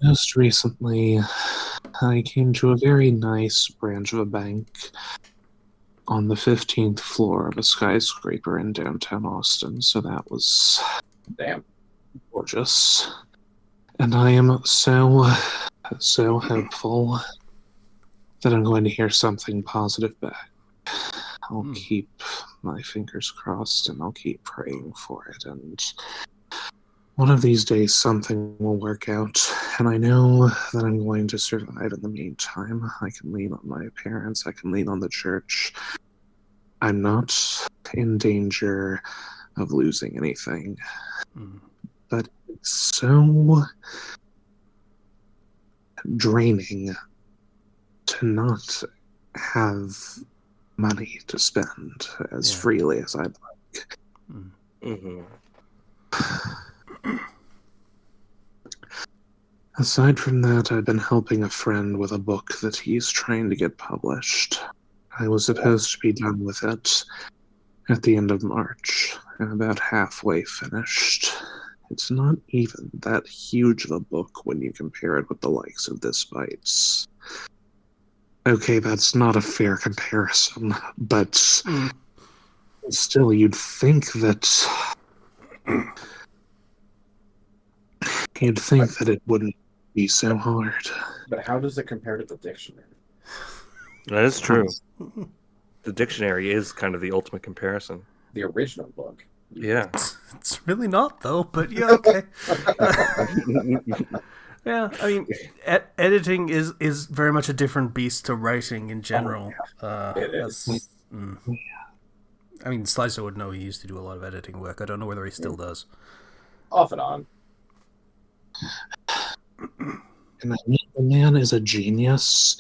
Most recently, I came to a very nice branch of a bank on the 15th floor of a skyscraper in downtown Austin, so that was
Damn.
gorgeous. And I am so hopeful that I'm going to hear something positive back. I'll keep my fingers crossed and I'll keep praying for it. And one of these days something will work out. And I know that I'm going to survive in the meantime. I can lean on my parents. I can lean on the church. I'm not in danger of losing anything. But it's so draining to not have money to spend as freely as I'd like. Aside from that, I've been helping a friend with a book that he's trying to get published. I was supposed to be done with it at the end of March, and about halfway finished. It's not even that huge of a book when you compare it with the likes of This Bites. Okay, that's not a fair comparison, but still, you'd think that it wouldn't be so hard.
But how does it compare to the dictionary?
That is true. The dictionary is kind of the ultimate comparison.
The original book.
Yeah.
It's really not, though, but yeah, okay. Yeah, I mean, editing is very much a different beast to writing in general.
It is.
I mean, Slicer would know he used to do a lot of editing work. I don't know whether he still does.
Off and on.
And I mean, the man is a genius.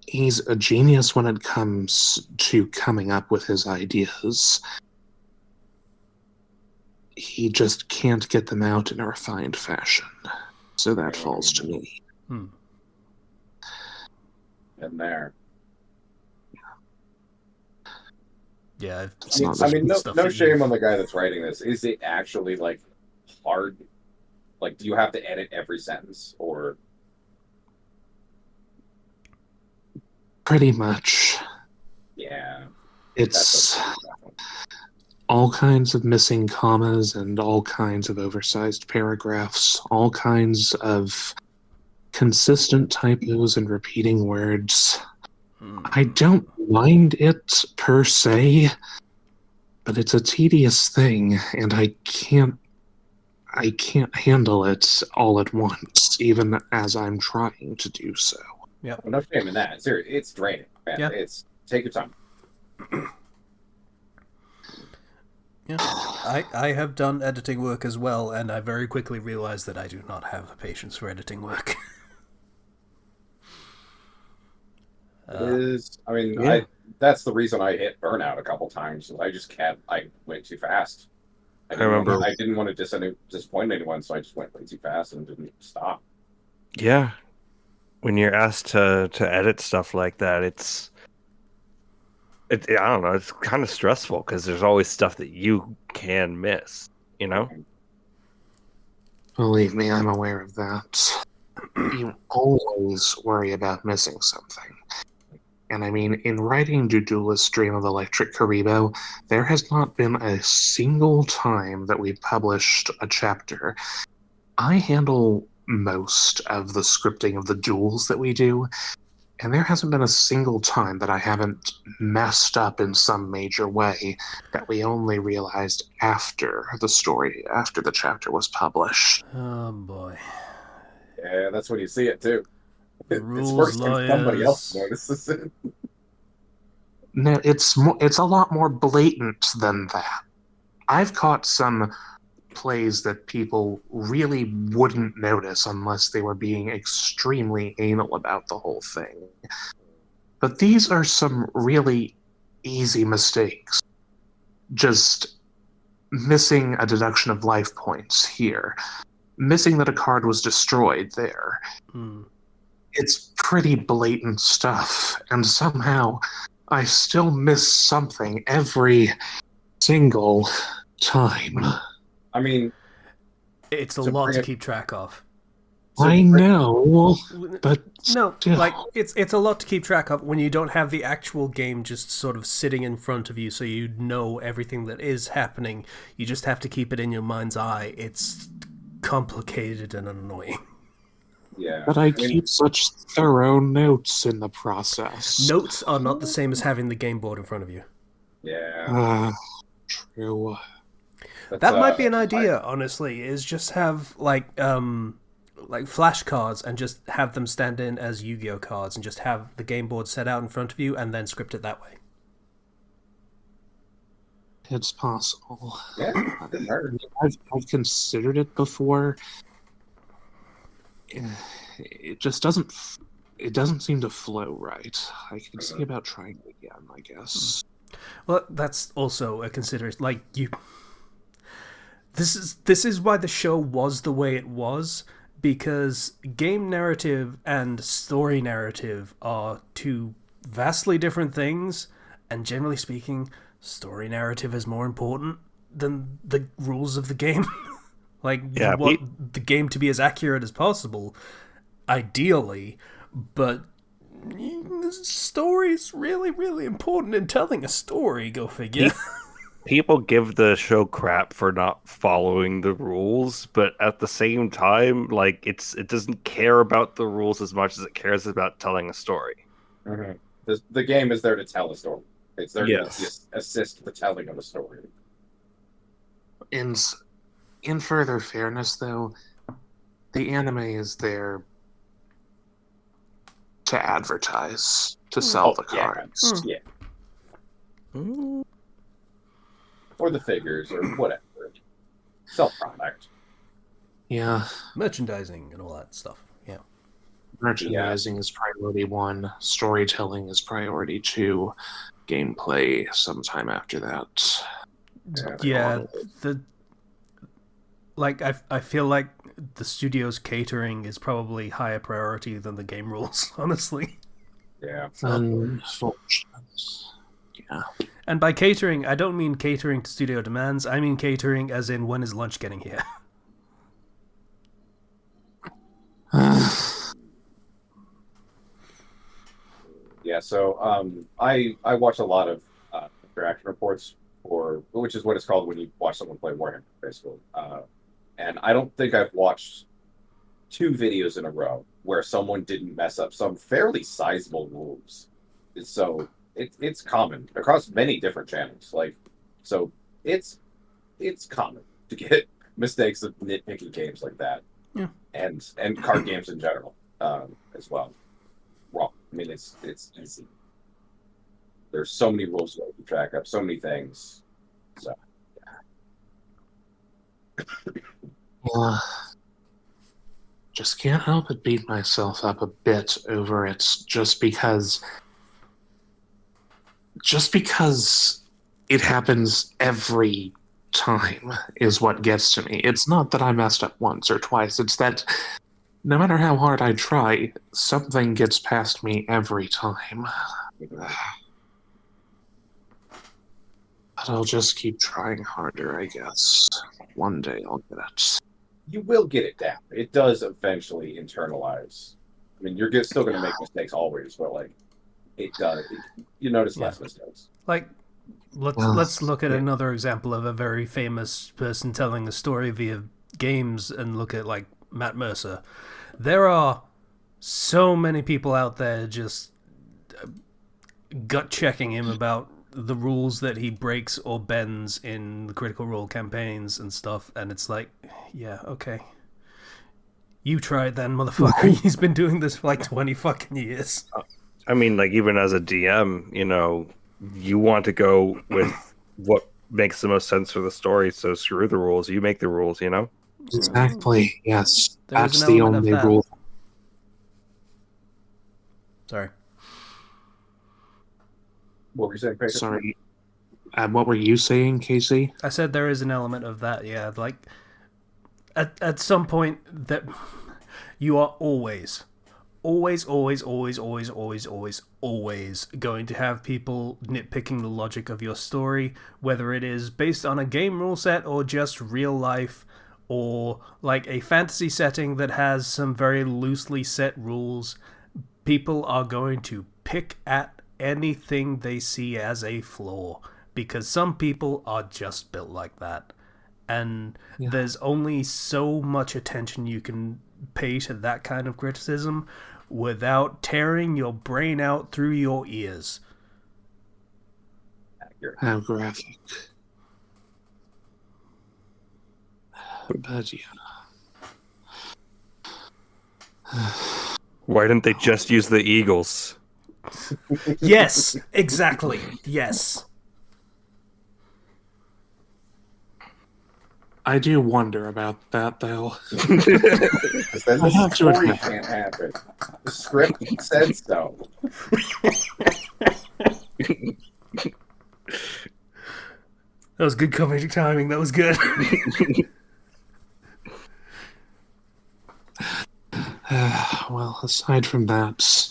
He's a genius when it comes to coming up with his ideas. He just can't get them out in a refined fashion. So that falls to me.
In there.
Yeah,
I mean, no shame on the guy that's writing this. Is it actually like hard? Like, do you have to edit every sentence, or?
Pretty much.
Yeah.
It's all kinds of missing commas and all kinds of oversized paragraphs, all kinds of consistent typos and repeating words. I don't mind it per se, but it's a tedious thing, and I can't handle it all at once, even as I'm trying to do so.
Yep.
Well, no shame in that. It's draining, man.
Yeah.
It's take your time.
Yeah. I have done editing work as well, and I very quickly realized that I do not have the patience for editing work.
It is. I mean,
Yeah.
that's the reason I hit burnout a couple times. I just can't. I went too fast.
I remember.
I didn't want to disappoint anyone, so I just went way too fast and didn't stop.
Yeah, when you're asked to edit stuff like that, I don't know, it's kind of stressful because there's always stuff that you can miss, you know?
Believe me, I'm aware of that. You always worry about missing something. And I mean, in writing Dudulis Dream of Electric Karibo, there has not been a single time that we've published a chapter. I handle most of the scripting of the duels that we do, and there hasn't been a single time that I haven't messed up in some major way that we only realized after the chapter was published.
Oh boy.
Yeah, that's when you see it too.
Rules,
It's worse when somebody else
lawyers.
notices it.
No, it's a lot more blatant than that. I've caught some plays that people really wouldn't notice unless they were being extremely anal about the whole thing. But these are some really easy mistakes. Just missing a deduction of life points here, missing that a card was destroyed there.
Hmm.
It's pretty blatant stuff, and somehow I still miss something every single time.
I mean,
It's a
To
lot
bring
to
it-
keep track of.
I know, but
No,
still.
like it's a lot to keep track of when you don't have the actual game just sort of sitting in front of you, so you know everything that is happening. You just have to keep it in your mind's eye. It's complicated and annoying.
yeah.
But I
mean,
keep such thorough notes in the process.
Notes are not the same as having the game board in front of you.
yeah.
True.
That's,
That might be an idea, honestly, is just have like flashcards and just have them stand in as Yu-Gi-Oh cards and just have the game board set out in front of you and then script it that way.
It's possible.
Yeah, it didn't hurt.
I've considered it before. It just doesn't. It doesn't seem to flow right. I can see about trying it again, I guess.
Well, that's also a consideration. Like you, this is why the show was the way it was, because game narrative and story narrative are two vastly different things, and generally speaking, story narrative is more important than the rules of the game. Like,
Yeah,
you want the game to be as accurate as possible, ideally, but the story's really, really important in telling a story, go figure.
People give the show crap for not following the rules, but at the same time, like it doesn't care about the rules as much as it cares about telling a story.
Mhm. The game is there to tell a story. It's there
Yes.
to assist the telling of a story.
In further fairness, though, the anime is there to advertise, to sell the
yeah.
cards.
Yeah. Or the figures, or whatever. Self-product.
Yeah,
Merchandising and all that stuff. Yeah.
merchandising is priority 1, storytelling is priority 2, gameplay sometime after that.
Yeah, I feel like the studio's catering is probably higher priority than the game rules, honestly.
Yeah.
Unfortunate. Yeah.
And by catering, I don't mean catering to studio demands, I mean catering as in when is lunch getting here.
Yeah, so I watch a lot of interaction reports, which is what it's called when you watch someone play Warhammer, basically. And I don't think I've watched 2 videos in a row where someone didn't mess up some fairly sizable rules. So it's common across many different channels. Like, so it's common to get mistakes of nitpicky games like that,
Yeah.
and card games in general, as well. Wrong. I mean, it's easy. There's so many rules to keep track of, so many things. So
Yeah. Just can't help but beat myself up a bit over it just because it happens every time is what gets to me. It's not that I messed up once or twice, it's that no matter how hard I try, something gets past me every time. But I'll just keep trying harder, I guess. One day I'll get it.
you will get it down. It does eventually internalize. I mean, you're still going to make mistakes always, but like it does. You notice less mistakes.
Like, let's look at another example of a very famous person telling a story via games, and look at like Matt Mercer. There are so many people out there just gut checking him about the rules that he breaks or bends in the Critical Role campaigns and stuff, and it's like, yeah, okay. You try it then, motherfucker. He's been doing this for like 20 fucking years.
I mean, like, even as a DM, you want to go with what makes the most sense for the story. So screw the rules. You make the rules.
Exactly, yes.
There is
That's
an
the
element of
only
that.
rule.
Sorry.
What were you saying, Craig?
Sorry. What were you saying, Casey?
I said there is an element of that, yeah. Like, at some point, that you are always going to have people nitpicking the logic of your story, whether it is based on a game rule set or just real life, or like a fantasy setting that has some very loosely set rules. People are going to pick at anything they see as a flaw, because some people are just built like that. And there's only so much attention you can pay to that kind of criticism without tearing your brain out through your ears.
How graphic. But yeah.
Why didn't they just use the Eagles?
Yes, exactly. Yes.
I do wonder about that, though.
Because then
I
the
have to
story
admit.
can't happen. The script said so.
That was good comedic timing. That was good.
Well, aside from that,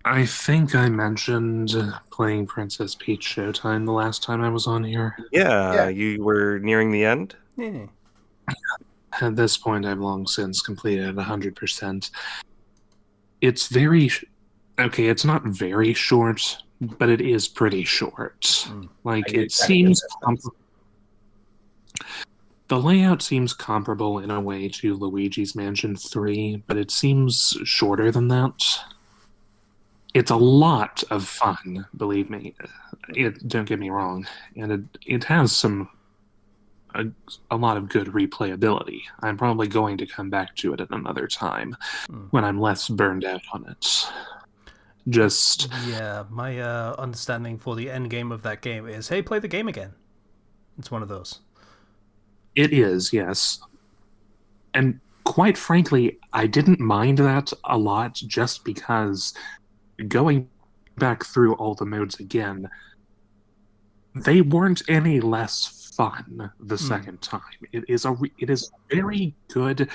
I think I mentioned playing Princess Peach Showtime the last time I was on here.
Yeah, you were nearing the end.
Yeah.
At this point, I've long since completed 100%. It's very... Okay, it's not very short, but it is pretty short. Like, it seems... The layout seems comparable in a way to Luigi's Mansion 3, but it seems shorter than that. It's a lot of fun, believe me. Don't get me wrong. And it has a lot of good replayability. I'm probably going to come back to it at another time when I'm less burned out on it. Just...
Yeah, my understanding for the end game of that game is, hey, play the game again. It's one of those.
It is, yes. And quite frankly, I didn't mind that a lot just because going back through all the modes again, they weren't any less fun the second time. It is very good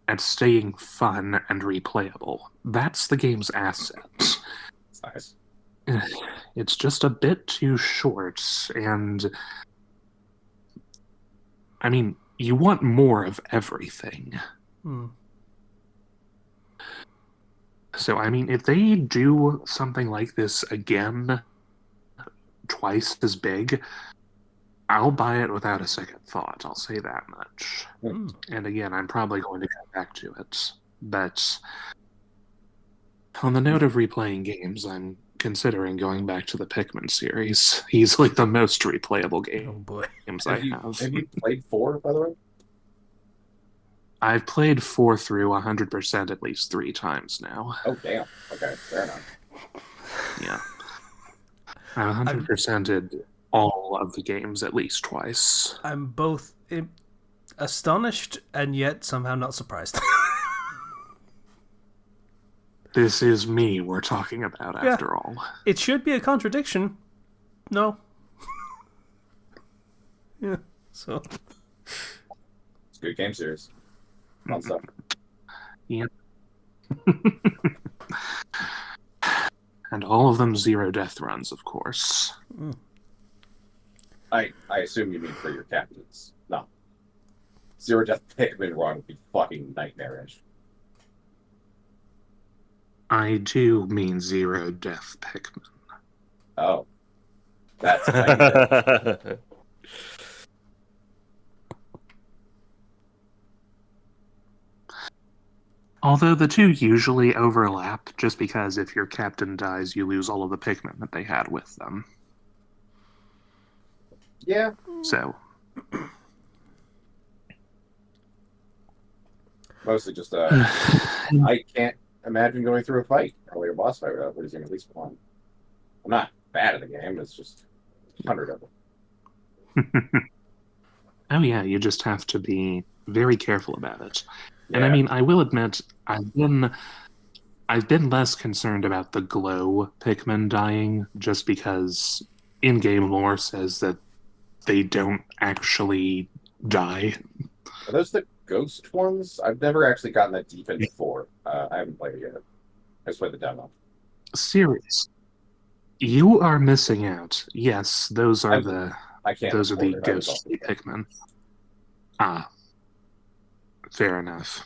at staying fun and replayable. That's the game's asset.
Nice.
It's just a bit too short, and I mean, you want more of everything. So, I mean, if they do something like this again, twice as big, I'll buy it without a second thought. I'll say that much. And again, I'm probably going to come back to it. But On the note of replaying games, I'm considering going back to the Pikmin series. Easily the most replayable
Oh boy.
games
Have
I
you
have.
have you played 4, by the way?
I've played 4 through 100% at least 3 times now.
Oh damn. Okay, fair enough.
Yeah. I 100%ed all of the games at least twice.
I'm both astonished and yet somehow not surprised.
This is me we're talking about,
Yeah.
after all.
It should be a contradiction. No. Yeah. So.
It's a good game series. Fun stuff.
Yeah. And all of them 0 death runs, of course.
I assume you mean for your captains. No. 0 death Pikmin run would be fucking nightmarish.
I do mean 0 death Pikmin.
Oh. That's nightmare.
Although the two usually overlap, just because if your captain dies, you lose all of the Pikmin that they had with them.
Yeah.
So,
Mostly just I can't imagine going through a fight, probably a boss fight without losing at least one. I'm not bad at the game, it's just 100 of them.
oh yeah, you just have to be very careful about it. And I
Yeah.
mean, I will admit, I've been less concerned about the glow Pikmin dying, just because in-game lore says that they don't actually die.
Are those the ghost ones? I've never actually gotten that deep into 4. I haven't played it yet. I just played the demo.
Serious. You are missing out. Yes, those are
I can't.
those are the
afford it. I was
ghostly
also-
Pikmin. Ah, fair enough.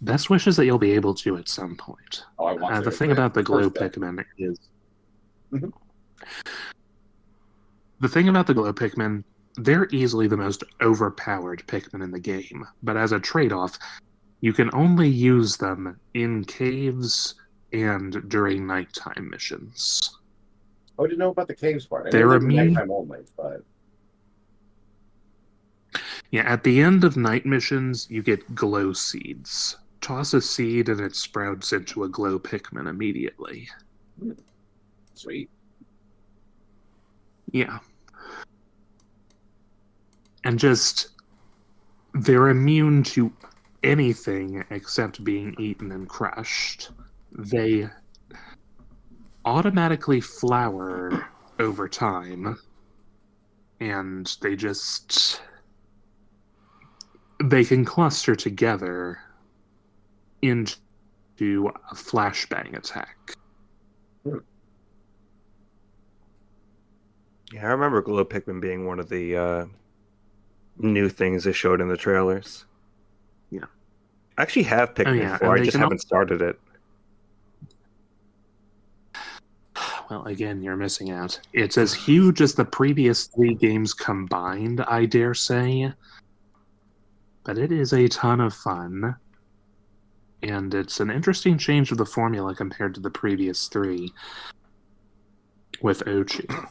Best wishes that you'll be able to at some point.
Oh, I want to.
The
It's
thing
my
about the glow
first bet.
Pikmin is
Mhm.
the thing about the glow Pikmin, they're easily the most overpowered Pikmin in the game. But as a trade-off, you can only use them in caves and during nighttime missions.
Oh, I didn't know about the caves part. I
They're
knew they were
immune-
nighttime only, but
Yeah, at the end of night missions, you get glow seeds. Toss a seed and it sprouts into a glow Pikmin immediately.
sweet.
Yeah. And just, they're immune to anything except being eaten and crushed. They automatically flower over time, and they can cluster together into a flashbang attack.
Yeah, I remember glow Pikmin being one of the new things they showed in the trailers.
Yeah.
I actually have Pikmin
yeah,
4,
and
I
they
just
can
haven't started it.
Well, again, you're missing out. It's as huge as the previous 3 games combined, I dare say. But it is a ton of fun. And it's an interesting change of the formula compared to the previous 3 with Ochi.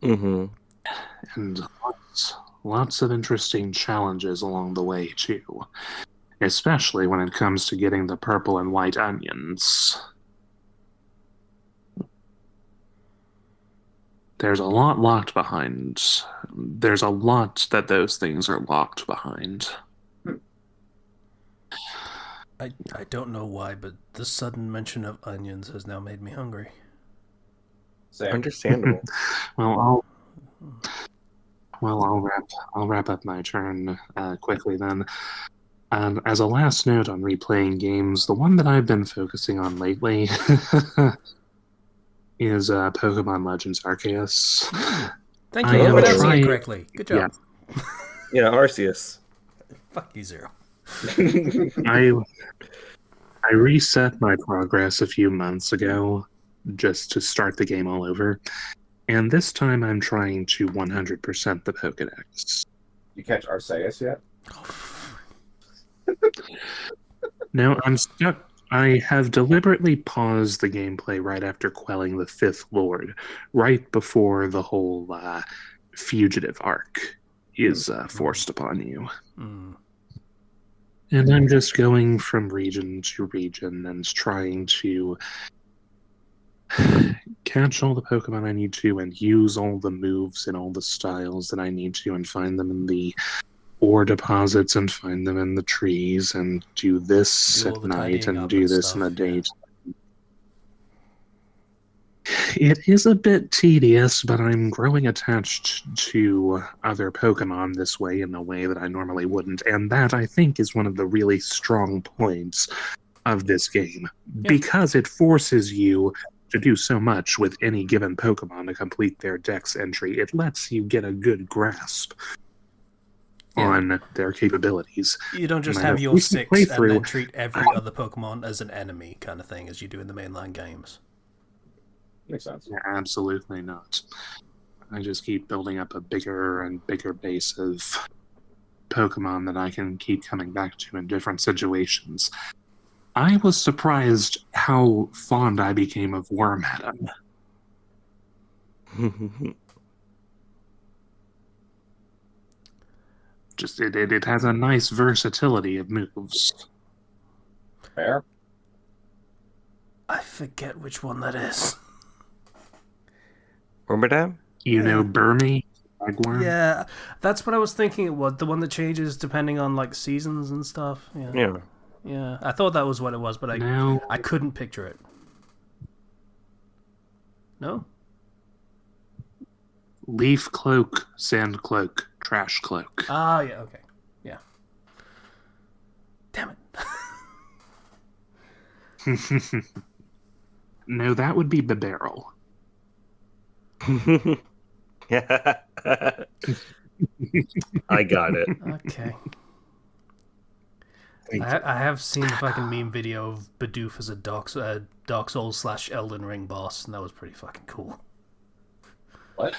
Mm-hmm.
And lots of interesting challenges along the way, too. Especially when it comes to getting the purple and white onions. There's a lot locked behind. There's a lot that those things are locked behind.
I don't know why, but the sudden mention of onions has now made me hungry.
Same.
Understandable.
Well, I'll wrap up my turn quickly then. As a last note on replaying games, the one that I've been focusing on lately is Pokemon Legends Arceus.
Thank
I
you for
am
pronouncing
trying-
it correctly. Good job.
Yeah, Arceus.
Fuck you, Zero.
I reset my progress a few months ago just to start the game all over, and this time I'm trying to 100% the Pokedex.
You catch Arceus yet?
No, I'm stuck. I have deliberately paused the gameplay right after quelling the Fifth Lord, right before the whole fugitive arc is forced upon you.
Hmm.
And I'm just going from region to region and trying to catch all the Pokemon I need to and use all the moves and all the styles that I need to and find them in the ore deposits and find them in the trees and do this
Do all
at
the
night
tidying
and
up
do
and
this in the
stuff, yeah.
day. It is a bit tedious, but I'm growing attached to other Pokemon this way in a way that I normally wouldn't, and that I think is one of the really strong points of this game because it forces you to do so much with any given Pokemon to complete their dex entry. It lets you get a good grasp on their capabilities.
You don't just
My
have
most
your
recent
6 and then
playthrough,
treat every other Pokemon as an enemy kind of thing as you do in the mainline games.
Makes sense.
absolutely not. I just keep building up a bigger and bigger base of Pokemon that I can keep coming back to in different situations. I was surprised how fond I became of Wormadam. Just it has a nice versatility of moves.
Fair.
I forget which one that is.
Wormadam?
You know Burmy? Bagworm?
Yeah, that's what I was thinking it was. The one that changes depending on like seasons and stuff. Yeah.
Yeah.
Yeah. I thought that was what it was, but
No.
I couldn't picture it. No?
Leaf Cloak, Sand Cloak, Trash Cloak.
Ah, yeah, okay. Yeah. Damn it.
No, that would be Bibarel.
Yeah. I got it.
Okay.
Thank
I have seen the fucking meme video of Bidoof as a Dark Souls / Elden Ring boss, and that was pretty fucking cool.
What?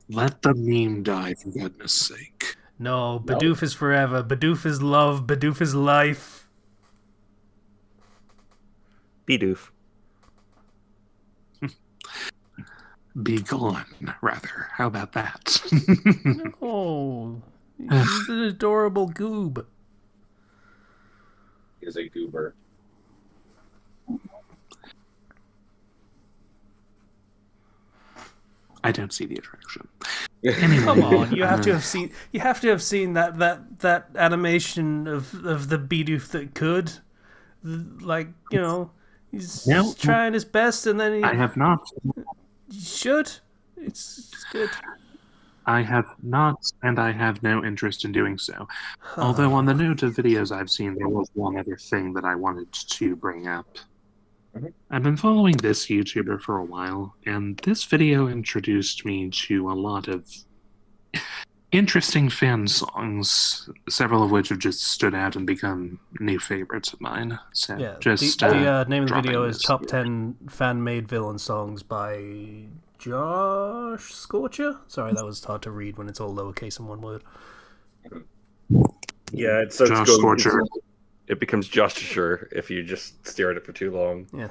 Let the meme die, for goodness sake.
No, Bidoof is forever. Bidoof is love. Bidoof is life.
Bidoof.
Be gone, rather. How about that?
Oh, he's an adorable goob.
Is a goober.
I don't see the attraction.
Come on, you have to have seen. You have to have seen that animation of the Bidoof that could, like, you know, he's
No.
trying his best, and then
I have not.
he should. It's good.
I have not, and I have no interest in doing so. Although, on the note of videos I've seen, there was one other thing that I wanted to bring up. I've been following this YouTuber for a while, and this video introduced me to a lot of interesting fan songs, several of which have just stood out and become new favorites of mine. So,
Yeah,
just
the name of the
dropping
video is
this
Top
here.
10 Fan-Made Villain Songs by Josh Scorcher? Sorry, that was hard to read when it's all lowercase in one word.
Yeah, it's so
Josh Scorcher.
It becomes Joshua if you just stare at it for too long.
Yeah.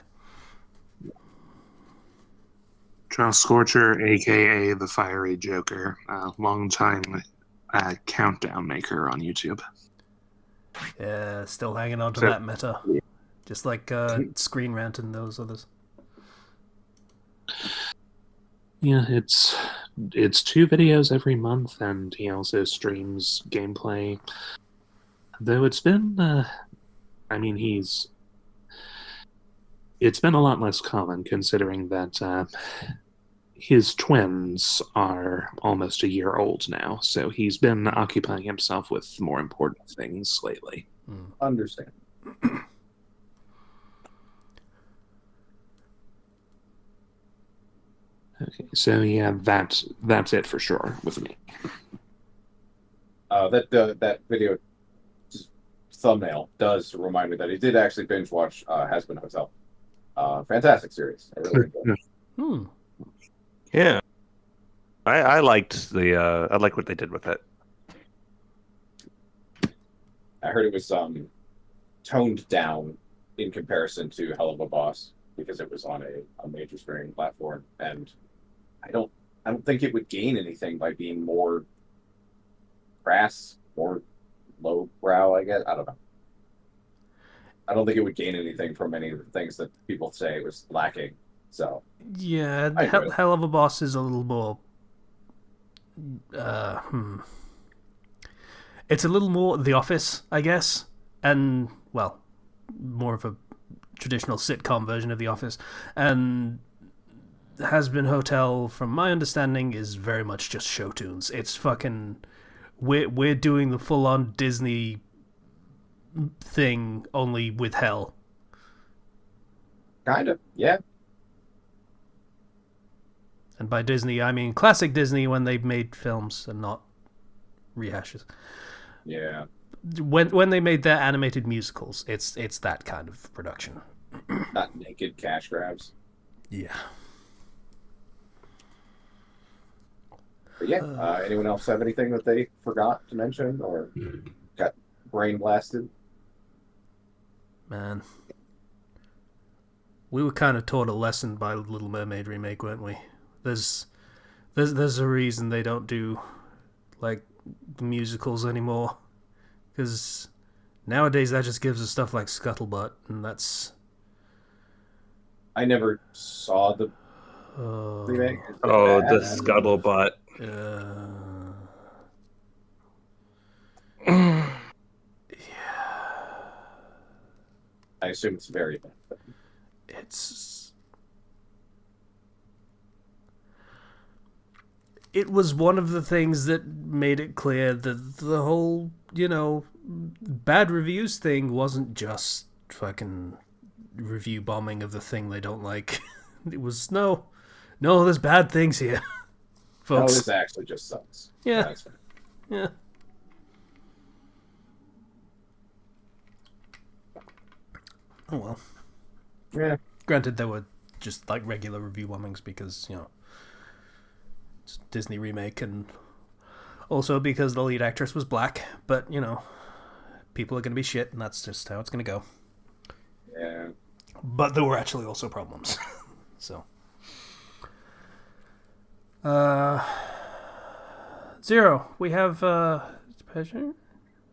Josh Scorcher, aka the Fiery Joker, longtime countdown maker on YouTube.
Yeah, still hanging on to
So-
that meta. Just like Screen Rant and those others.
Yeah, it's 2 videos every month, and he also streams gameplay. Though it's been, it's been a lot less common considering that his twins are almost a year old now, so he's been occupying himself with more important things lately.
Understand.
Okay, so yeah, that's it for sure with me.
That video thumbnail does remind me that he did actually binge watch Has Been Hotel. Fantastic series. I really enjoyed it.
Hmm.
Yeah. I liked I like what they did with it.
I heard it was toned down in comparison to Hell of a Boss because it was on a major streaming platform, and I don't think it would gain anything by being more crass, more lowbrow. I guess I don't know. I don't think it would gain anything from any of the things that people say it was lacking. So
Yeah,
I agree.
Hell of a Boss is a little more. Uh, hmm. It's a little more The Office, I guess, and well, more of a traditional sitcom version of The Office, and Has Been Hotel, from my understanding, is very much just show tunes. It's fucking we're doing the full on Disney thing only with hell.
Kind of, yeah.
And by Disney, I mean classic Disney when they made films and not rehashes.
Yeah.
When they made their animated musicals, it's that kind of production.
Not naked cash grabs.
Yeah.
But yeah, anyone else have anything that they forgot to mention or got brain blasted?
Man. We were kind of taught a lesson by Little Mermaid remake, weren't we? There's a reason they don't do like musicals anymore, because nowadays that just gives us stuff like Scuttlebutt, and that's.
I never saw the remake. Is it
Oh,
bad?
the scuttlebutt.
I assume it's very bad.
It was one of the things that made it clear that the whole, bad reviews thing wasn't just fucking review bombing of the thing they don't like. It was, no, there's bad things here,
No,
folks.
this actually just sucks.
Yeah.
That's fair.
Yeah. Oh well.
Yeah.
Granted, there were just like regular review bombings because, it's Disney remake, and also because the lead actress was black, but, people are going to be shit, and that's just how it's going to go.
Yeah.
But there were actually also problems. So. Zero. We have, pressure?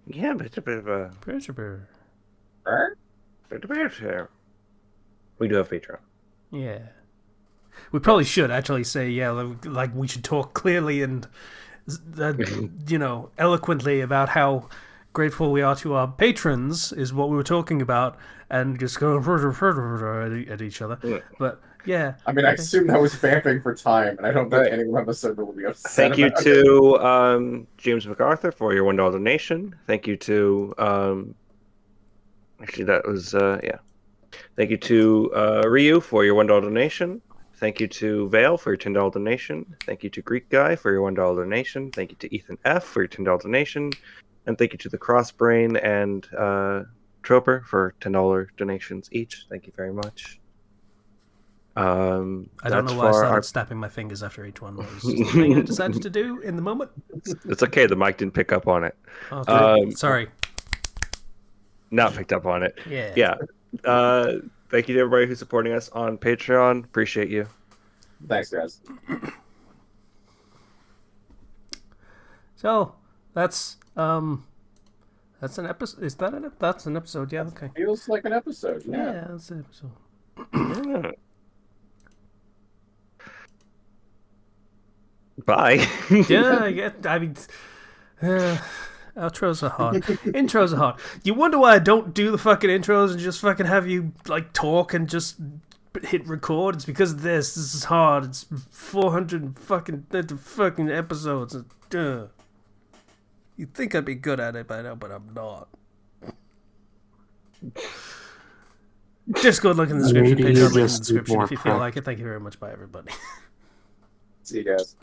Yeah, but it's a bit of a...
Pressure.
We do have Patreon.
Yeah. We probably should actually say, yeah, like we should talk clearly and, eloquently about how grateful we are to our patrons is what we were talking about, and just go at each other.
Yeah.
But, yeah.
I mean, I assume that was vamping for time, and I don't think
Right.
anyone on the server will be upset.
Thank you
about it.
to James MacArthur for your $1 donation. Thank you to actually that was yeah. Thank you to Ryu for your $1 donation. Thank you to Vale for your $10 donation. Thank you to Greek Guy for your $1 donation. Thank you to Ethan F for your $10 donation, and thank you to the Crossbrain and Troper for $10 donations each. Thank you very much.
I don't know why I started snapping my fingers after each one. It was just a thing I decided to do in the moment.
It's okay. The mic didn't pick up on it.
Oh, sorry.
Not picked up on it.
Yeah.
Yeah. Thank you to everybody who's supporting us on Patreon. Appreciate you.
Thanks, guys.
So that's an episode. Is that an? That's an episode. Yeah. Okay.
Feels like an episode.
Yeah,
Yeah.
that's an episode.
Yeah. Bye.
Yeah. I mean, outros are hard. Intros are hard. You wonder why I don't do the fucking intros and just fucking have you like talk and just hit record? It's because of this. This is hard. It's 400 fucking episodes. You'd think I'd be good at it by now, but I'm not. Discord link in the description.
Maybe you
Patreon link in the
just need
description
more
if you feel
prep.
like it. Thank you very much. Bye, everybody.
See you guys.